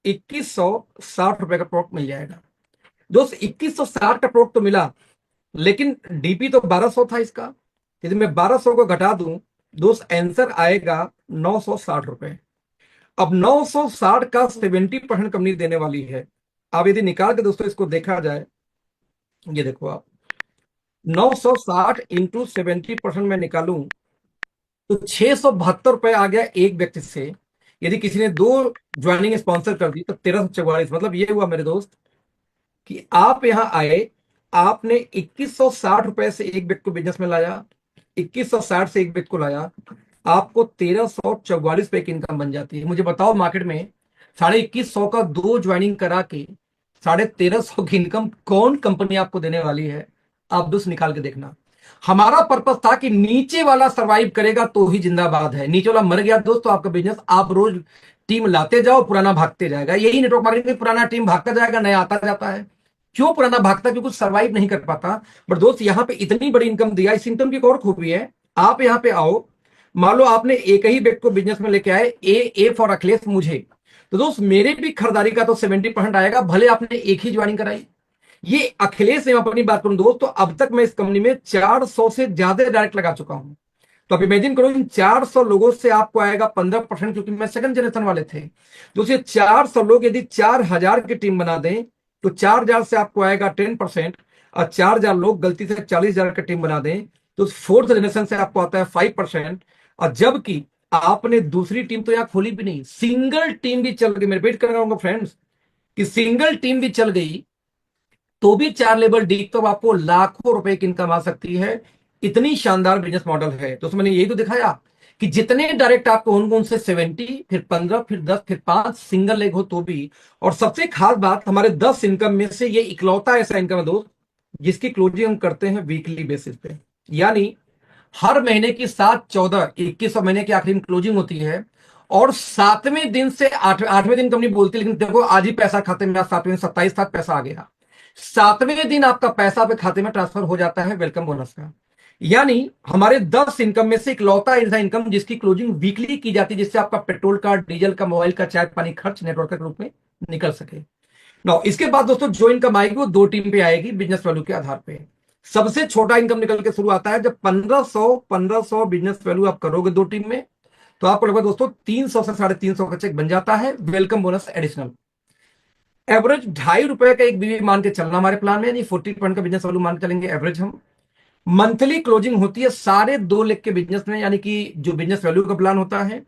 2160 रुपए का प्रोडक्ट मिल जाएगा। दोस्त 2160 का प्रोडक्ट तो मिला, लेकिन डीपी तो 1200 था इसका। यदि मैं 1200 को घटा दूं दोस्त आंसर आएगा 960 रुपए। अब 960 का 70% कंपनी देने वाली है। अब यदि निकाल के दोस्तों इसको देखा जाए, ये देखो आप 960 इंटू 70% में निकालूं तो 672 रुपए आ गया एक व्यक्ति से। यदि किसी ने 2 ज्वाइनिंग स्पॉन्सर कर दी तो 1344। मतलब ये हुआ मेरे दोस्त कि आप यहां आए, आपने 2160 रुपए से एक व्यक्ति को बिजनेस में लाया, 2160 से एक व्यक्ति को लाया, आपको 1344 रुपए की इनकम बन जाती है। मुझे बताओ मार्केट में 2150 का 2 ज्वाइनिंग करा के 1350 की इनकम कौन कंपनी आपको देने वाली है? आप दोस्त निकाल के देखना। हमारा पर्पस था कि नीचे वाला सरवाइव करेगा तो ही जिंदाबाद है, नीचे वाला मर गया दोस्तों आपका बिजनेस आप रोज टीम लाते जाओ, पुराना भागते जाएगा। यही नेटवर्क मार्केटिंग में पुराना टीम भागता जाएगा, नया आता जाता है। क्यों पुराना भागता? क्योंकि सरवाइव नहीं कर पाता। बट दोस्त यहाँ पे इतनी बड़ी इनकम दिया, इस इनकम की एक और खूबी है। आप यहाँ पे आओ, मान लो आपने एक ही व्यक्ति को बिजनेस में लेके आए, ए फॉर अखिलेश मुझे, तो दोस्त मेरे भी खरीदारी का तो 70% आएगा, भले आपने एक ही ज्वाइनिंग कराई। ये अखिलेश ने अपनी बात करूं दोस्त, तो अब तक मैं इस कंपनी में 400 से ज्यादा डायरेक्ट लगा चुका हूं। तो अब इमेजिन करो इन 400 लोगों से आपको आएगा 15%, क्योंकि मैं सेकंड जनरेशन वाले थे। दोस्तों 400 लोग यदि 4000 की टीम बना दें तो 4000 से आपको आएगा 10%, और 4000 लोग गलती से 40,000 की टीम बना दें तो 4th जनरेशन से आपको आता है 5%। और जबकि आपने दूसरी टीम तो यहां खोली भी नहीं, सिंगल टीम भी चल गई। मैं रिपीट कर रहा हूं फ्रेंड्स कि सिंगल टीम भी चल गई तो भी 4 लेवल डी तो आपको लाखों रुपए की इनकम आ सकती है। इतनी शानदार बिजनेस मॉडल है। तो मैंने यही तो दिखाया कि जितने डायरेक्ट आपको होंगे उनसे 70, फिर 15, फिर 10, फिर 5 सिंगल लेग हो तो भी। और सबसे खास बात, हमारे 10 इनकम में से ये इकलौता ऐसा इनकम है दोस्त जिसकी क्लोजिंग हम करते हैं वीकली बेसिस पे, यानी हर महीने की 7, 14, 21 महीने की आखिरी में क्लोजिंग होती है, और 7वें दिन से 8वें दिन कंपनी बोलती है, लेकिन देखो आज ही पैसा खाते में, 7वें 27 तक पैसा आ गया, 7वें दिन आपका पैसा आपके खाते में ट्रांसफर हो जाता है वेलकम बोनस का। यानी हमारे 10 इनकम में से इकलौता ऐसा इनकम जिसकी क्लोजिंग वीकली की जाती है, जिससे आपका पेट्रोल का, डीजल का, मोबाइल का, चाय पानी खर्च नेटवर्क के रूप में निकल सके। नाउ इसके बाद दोस्तों जो इनकम आएगी वो 2 टीम पे आएगी बिजनेस वैल्यू के आधार पे। सबसे छोटा इनकम निकल के शुरू आता है जब 1500 बिजनेस वैल्यू आप करोगे 2 टीम में, तो आपको लगभग दोस्तों 300 से 350 का चेक बन जाता है वेलकम बोनस एडिशनल। एवरेज 2.5 रुपए का एक बीवी मान के चलना हमारे प्लान में, यानी 40% का बिजनेस वैल्यू मान के चलेंगे एवरेज हम। मंथली क्लोजिंग होती है सारे 2 लेग के बिजनेस में, यानी कि जो बिजनेस वैल्यू का प्लान होता है,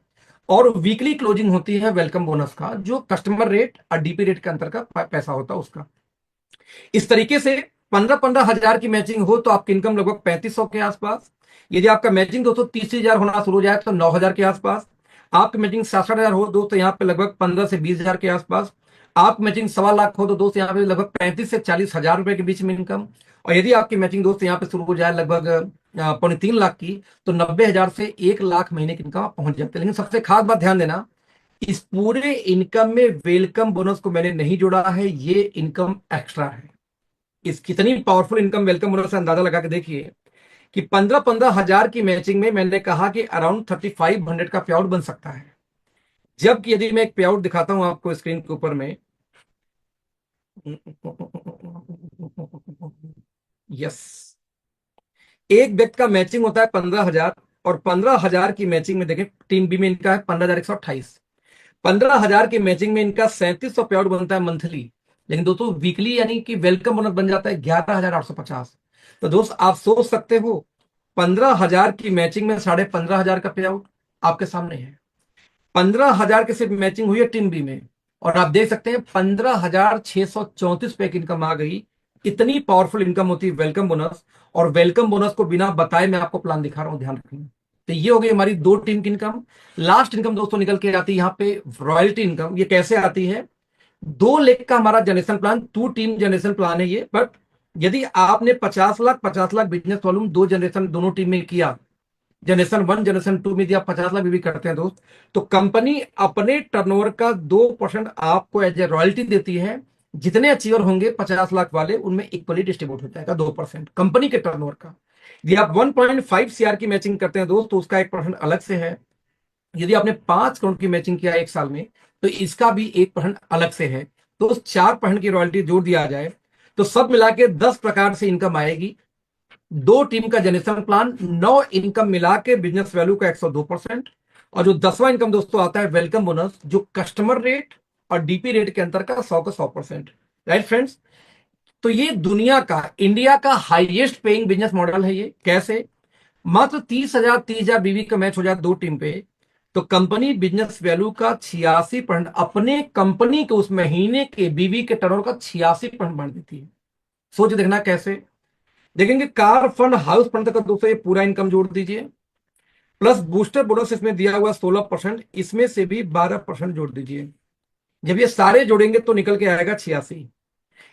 और वीकली क्लोजिंग होती है वेलकम बोनस का, जो कस्टमर रेट और डीपी रेट के अंतर का पैसा होता है उसका। इस तरीके से 15-15 हजार की मैचिंग हो तो आपकी इनकम लगभग 3500 के आसपास। यदि आपका मैचिंग दोस्तों 30,000 होना शुरू हो जाए तो 9,000 के आसपास, आपकी मैचिंग 67,000 हो दोस्तों यहाँ पे लगभग 15 से 20,000 के आसपास, आप मैचिंग 1.25 लाख हो तो दोस्त यहाँ पे लगभग 35 से 40,000 रुपए के बीच में इनकम। और यदि आपकी मैचिंग दोस्त यहाँ पे शुरू हो जाए लगभग 3.25 लाख की, तो 90,000 से 1 लाख महीने की इनकम आप पहुंच जाते हैं। लेकिन सबसे खास बात ध्यान देना, इस पूरे इनकम में वेलकम बोनस को मैंने नहीं जोड़ा है, ये इनकम एक्स्ट्रा है। इस कितनी पावरफुल इनकम वेलकम बोनस से अंदाजा लगा के देखिए कि 15,000 की मैचिंग में मैंने कहा कि अराउंड 3,500 का पे आउट बन सकता है। जबकि यदि मैं एक पे आउट दिखाता हूं आपको स्क्रीन के ऊपर में, यस, एक व्यक्ति का मैचिंग होता है 15,000, और 15,000 की मैचिंग में देखें टीम बी में इनका है 15,128। 15,000 की मैचिंग में इनका 3700 पे आउट बनता है मंथली। लेकिन दोस्तों वीकली यानी कि वेलकम बोनस बन जाता है 11,850। तो दोस्त आप सोच सकते हो 15,000 की मैचिंग में 15,500 का पे आउट आपके सामने है। 15,000 की सिर्फ मैचिंग हुई है टीम बी में, और आप देख सकते हैं 15,634 पे की इनकम आ गई। इतनी पावरफुल इनकम होती है वेलकम बोनस। और वेलकम बोनस को बिना बताए मैं आपको प्लान दिखा रहा हूं, ध्यान रखना। तो ये हो गई हमारी 2 टीम की इनकम। लास्ट इनकम दोस्तों निकल के आती है यहाँ पे रॉयल्टी इनकम। ये कैसे आती है? 2 लाख का हमारा generation plan, 2 team generation plan है ये। बट यदि आपने 50 लाख बिजनेस वॉल्यूम 2 जनरेशन दोनों टीम में किया, जनरेशन 1 जनरेशन 2 में यदि आप 50 लाख भी करते हैं दोस्त, तो कंपनी अपने टर्नओवर का 2% आपको एज ए रॉयल्टी देती है। जितने अचीवर होंगे 50 लाख वाले, उनमें इक्वली डिस्ट्रीब्यूट हो जाएगा 2% कंपनी के टर्नओवर का। यदि आप 1.5 सीआर की मैचिंग करते हैं दोस्त, तो उसका 1% अलग से है। यदि आपने 5 करोड़ की मैचिंग किया एक साल में, तो इसका भी 1% अलग से है। तो उस 4% की रॉयल्टी जोड़ दिया जाए तो सब मिला के 10 प्रकार से इनकम आएगी। 2 टीम का जनरेशन प्लान, 9 इनकम मिला के बिजनेस वैल्यू का 102%। और जो 10वां इनकम दोस्तों आता है वेलकम बोनस, जो कस्टमर रेट और डीपी रेट के अंतर का 100 का 100%। Right friends? तो ये दुनिया का, इंडिया का हाईएस्ट पेइंग बिजनेस मॉडल है। ये कैसे? मात्र 30,000 बीवी का मैच हो जाए 2 टीम पे, तो कंपनी बिजनेस वैल्यू का 86% अपने कंपनी के उस महीने के बीवी के टर्नओवर का 86% बढ़ देती है। सोच देखना कैसे। देखेंगे कार फंड, हाउस फंड तक का दोस्तों ये पूरा इनकम जोड़ दीजिए, प्लस बूस्टर बोनस इसमें दिया हुआ 16%, इसमें से भी 12% जोड़ दीजिए। जब ये सारे जोड़ेंगे तो निकल के आएगा 86।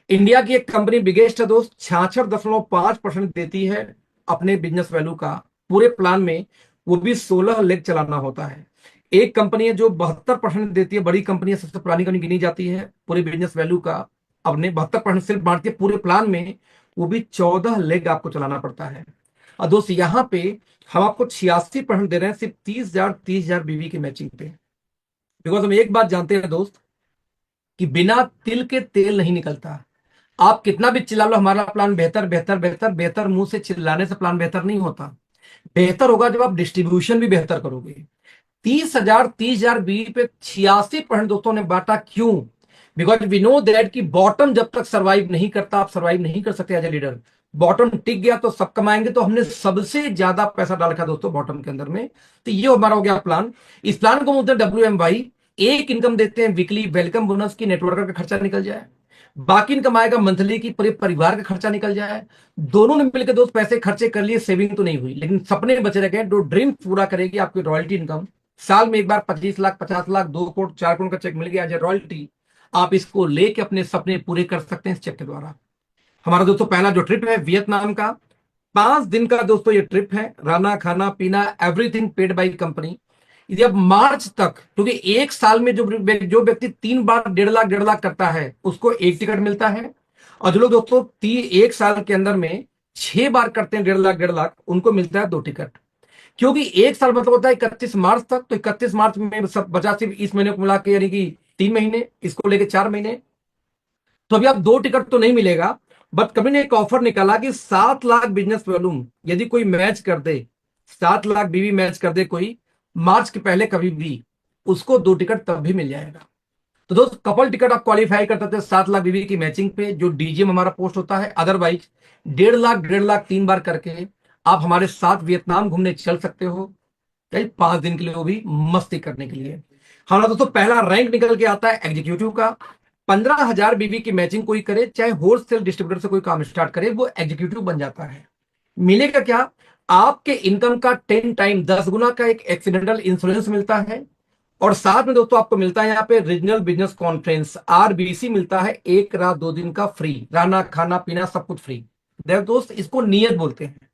इंडिया की एक कंपनी बिगेस्ट है दोस्त, 66.5% देती है अपने बिजनेस वैल्यू का पूरे प्लान में, वो भी 16 लेग चलाना होता है। एक कंपनी है जो 72% देती है, बड़ी कंपनी है, सबसे पुरानी कंपनी गिनी जाती है पूरे बिजनेस वैल्यू का, अपने 72% सिर्फ बांटती है पूरे प्लान में, वो भी 14 लेग आपको चलाना पड़ता है। और दोस्त यहाँ पे हम आपको 86% दे रहे हैं सिर्फ 30,000 बीवी की मैचिंग पे। बिकॉज हम एक बात जानते हैं दोस्त कि बिना तिल के तेल नहीं निकलता। आप कितना भी चिल्ला लो हमारा प्लान बेहतर बेहतर बेहतर बेहतर, मुंह से चिल्लाने से प्लान बेहतर नहीं होता। बेहतर होगा जब आप डिस्ट्रीब्यूशन भी बेहतर करोगे। 30,000 बीवी पे 86% दोस्तों ने बांटा। क्यों? बिकॉज वी नो दैट कि बॉटम जब तक सर्वाइव नहीं करता, आप सर्वाइव नहीं कर सकते एज ए लीडर। बॉटम टिक गया तो सब कमाएंगे। तो हमने सबसे ज्यादा पैसा डाल रखा दोस्तों बॉटम के अंदर में। तो ये हमारा हो गया प्लान। इस प्लान को बोलते हैं WMY। एक इनकम देते हैं वीकली वेलकम बोनस की, नेटवर्कर का खर्चा निकल जाए। बाकी इनकम आएगा मंथली की, पूरे परिवार का खर्चा निकल जाए। दोनों ने मिलकर दोस्त पैसे खर्चे कर लिए, सेविंग तो नहीं हुई, लेकिन सपने बचे रह गए। जो ड्रीम पूरा करेगी आपकी रॉयल्टी इनकम। साल में एक बार 25 लाख, 50 लाख, 2 करोड़, 4 करोड़ का चेक मिल गया एज ए रॉयल्टी, आप इसको लेके अपने सपने पूरे कर सकते हैं इस चेक के द्वारा। हमारा दोस्तों पहला जो ट्रिप है वियतनाम का, 5 दिन का दोस्तों ये ट्रिप है। रहना खाना पीना एवरीथिंग पेड बाई कंपनी। यदि अब मार्च तक, क्योंकि एक साल में जो व्यक्ति 3 बार 1.5 लाख करता है उसको 1 टिकट मिलता है। और जो लोग दोस्तों एक साल के अंदर में 6 बार करते हैं 1.5 लाख उनको मिलता है 2 टिकट। क्योंकि एक साल मतलब होता है 31 मार्च तक, तो 31 मार्च में सब बचा सिर्फ इस महीने को मिला के, यानी कि 3 महीने, इसको लेके 4 महीने। तो अभी आप 2 टिकट तो नहीं मिलेगा, बट कंपनी ने एक ऑफर निकाला कि 7 लाख बिजनेस वॉल्यूम यदि कोई मैच कर दे, 7 लाख बीवी मैच कर दे कोई मार्च के पहले कभी भी, उसको 2 टिकट तब भी मिल जाएगा। तो दोस्त कपल टिकट आप क्वालिफाई करते थे 7 लाख बीवी की मैचिंग पे, जो डीजीएम हमारा पोस्ट होता है। अदरवाइज 1.5 लाख 3 बार करके आप हमारे साथ वियतनाम घूमने चल सकते हो, 5 दिन के लिए, वो भी मस्ती करने के लिए। हमारा दोस्तों पहला रैंक निकल के आता है एग्जीक्यूटिव का। 15,000 बीवी की मैचिंग कोई करे, चाहे होलसेल डिस्ट्रीब्यूटर से कोई काम स्टार्ट करे, वो एग्जीक्यूटिव बन जाता है। मिलेगा क्या? आपके इनकम का 10 टाइम 10 गुना का एक एक्सीडेंटल इंश्योरेंस मिलता है। और साथ में दोस्तों आपको मिलता है यहाँ पे रीजनल बिजनेस कॉन्फ्रेंस RBC मिलता है, 1 रात 2 दिन का फ्री, रहना खाना पीना सब कुछ फ्री। दोस्त इसको नियत बोलते हैं।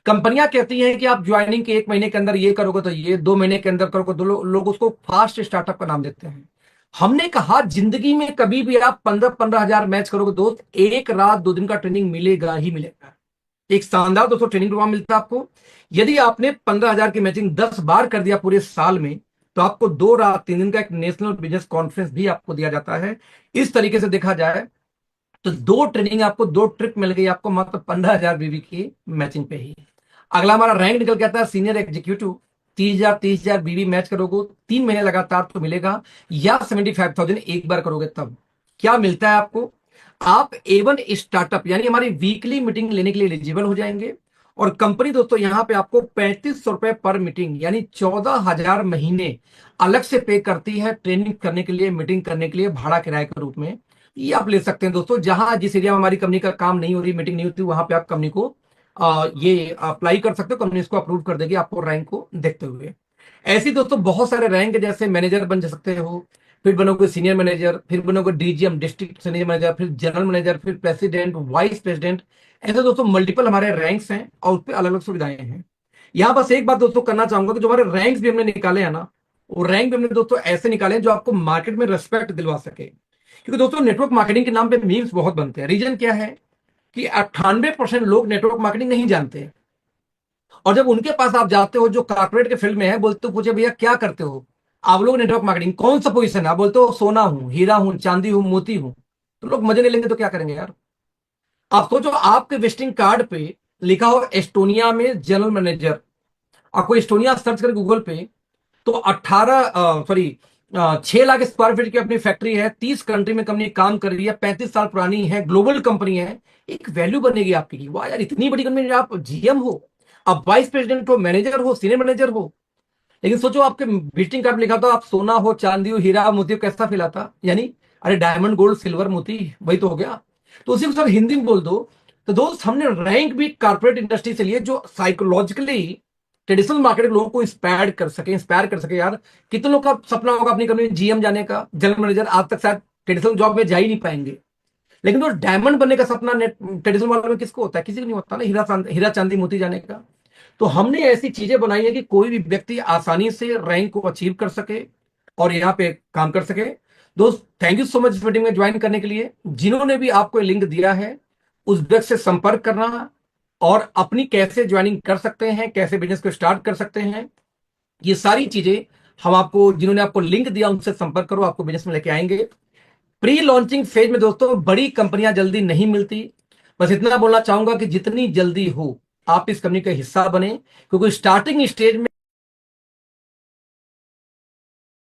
कंपनियां कहती हैं कि आप ज्वाइनिंग के 1 महीने के अंदर ये करोगे तो ये, 2 महीने के अंदर करोगे तो लोग उसको फास्ट स्टार्टअप का नाम देते हैं। हमने कहा जिंदगी में कभी भी आप 15-15 हजार मैच करोगे दोस्त, 1 रात 2 दिन का ट्रेनिंग मिलेगा ही मिलेगा। एक शानदार दोस्तों ट्रेनिंग प्रोग्राम मिलता है आपको। यदि आपने 15 हजार की मैचिंग 10 बार कर दिया पूरे साल में, तो आपको 2 रात 3 दिन का एक नेशनल बिजनेस कॉन्फ्रेंस भी आपको दिया जाता है। इस तरीके से देखा जाए तो 2 ट्रेनिंग आपको, 2 ट्रिप मिल गई आपको मात्र 15 हजार बीबी की मैचिंग पे ही। अगला हमारा रैंक निकल के आता है सीनियर एग्जीक्यूटिव। 30 हजार बीबी मैच करोगे 3 महीने लगातार तो मिलेगा, या 75,000 एक बार करोगे तब। क्या मिलता है आपको? आप A1 स्टार्टअप यानी हमारी वीकली मीटिंग लेने के लिए एलिजिबल हो जाएंगे। और कंपनी दोस्तों यहां पे आपको 3500 रुपए पर मीटिंग यानी 14,000 महीने अलग से पे करती है, ट्रेनिंग करने के लिए, मीटिंग करने के लिए, भाड़ा किराए के रूप में। ये आप ले सकते हैं दोस्तों। जहां जिस एरिया में हमारी कंपनी का काम नहीं हो रही, मीटिंग नहीं होती, वहां पे आप कंपनी को ये अप्लाई कर सकते हो। कंपनी इसको अप्रूव कर देगी आपको रैंक को देखते हुए। ऐसी दोस्तों बहुत सारे रैंक, जैसे मैनेजर बन सकते हो, फिर बनोगे सीनियर मैनेजर, फिर बनोगे DGM डिस्ट्रिक्ट सीनियर मैनेजर, फिर जनरल मैनेजर, फिर प्रेसिडेंट, वाइस प्रेसिडेंट। ऐसे दोस्तों मल्टीपल हमारे रैंक्स हैं और उस पर अलग अलग सुविधाएं हैं। यहां बस एक बात दोस्तों करना चाहूंगा कि जो हमारे रैंक्स भी हमने निकाले हैं ना, वो रैंक भी हमने दोस्तों ऐसे निकाले हैं जो आपको मार्केट में रिस्पेक्ट दिलवा सके। क्योंकि दोस्तों नेटवर्क मार्केटिंग के नाम पे मीम्स बहुत बनते हैं। रीजन क्या है कि 98% लोग नेटवर्क मार्केटिंग नहीं जानते। और जब उनके पास आप जाते हो जो कारपोरेट के फील्ड में है, बोलते हो पूछे भैया क्या करते हो आप लोग नेटवर्क मार्केटिंग, कौन सा पोजीशन है, आप बोलते हो सोना हूं, हीरा हूं, चांदी हूं, मोती हूं। तो लोग मजे नहीं लेंगे तो क्या करेंगे यार। आप सोचो आपके विजिटिंग कार्ड पे लिखा हो एस्टोनिया में जनरल मैनेजर, आपको एस्टोनिया सर्च कर गूगल पे, तो 6 लाख स्क्वायर फीट की अपनी फैक्ट्री है, 30 कंट्री में कंपनी काम कर रही है, 35 साल पुरानी है, ग्लोबल कंपनी है। एक वैल्यू बनेगी आपकी कि वाह यार इतनी बड़ी कंपनी, आप GM हो, आप वाइस प्रेसिडेंट हो, मैनेजर हो, सीनियर मैनेजर हो। लेकिन सोचो आपके विजिटिंग कार्ड में लिखा था आप सोना हो, चांदी हो, हीरा मोती हो, कैसा फील आता? यानी अरे डायमंड गोल्ड सिल्वर मोती, वही तो हो गया। तो उसी को सर हिंदी में बोल दो। तो दोस्त हमने रैंक भी कारपोरेट इंडस्ट्री से लिए जो साइकोलॉजिकली ट्रेडिशनल मार्केट के लोगों को इंस्पायर कर सके यार। कितने लोग का सपना होगा अपनी कंपनी में GM जाने का, जनरल मैनेजर, आज तक शायद ट्रेडिशनल जॉब में जा ही नहीं पाएंगे। लेकिन वो डायमंड बनने का सपना ट्रेडिशनल वाले में किसको होता है? किसी को नहीं होता ना, हीरा चांदी मोती जाने का। तो हमने ऐसी चीजें बनाई है कि कोई भी व्यक्ति आसानी से रैंक को अचीव कर सके और यहाँ पे काम कर सके। दोस्त थैंक यू सो मच इस मीटिंग में ज्वाइन करने के लिए। जिन्होंने भी आपको लिंक दिया है उस व्यक्ति से संपर्क करना और अपनी कैसे ज्वाइनिंग कर सकते हैं, कैसे बिजनेस को स्टार्ट कर सकते हैं, ये सारी चीजें हम आपको, जिन्होंने आपको लिंक दिया उनसे संपर्क करो, आपको बिजनेस में लेके आएंगे। प्री लॉन्चिंग फेज में दोस्तों बड़ी कंपनियां जल्दी नहीं मिलती। बस इतना बोलना चाहूंगा कि जितनी जल्दी हो आप इस कंपनी का हिस्सा बने, क्योंकि स्टार्टिंग स्टेज में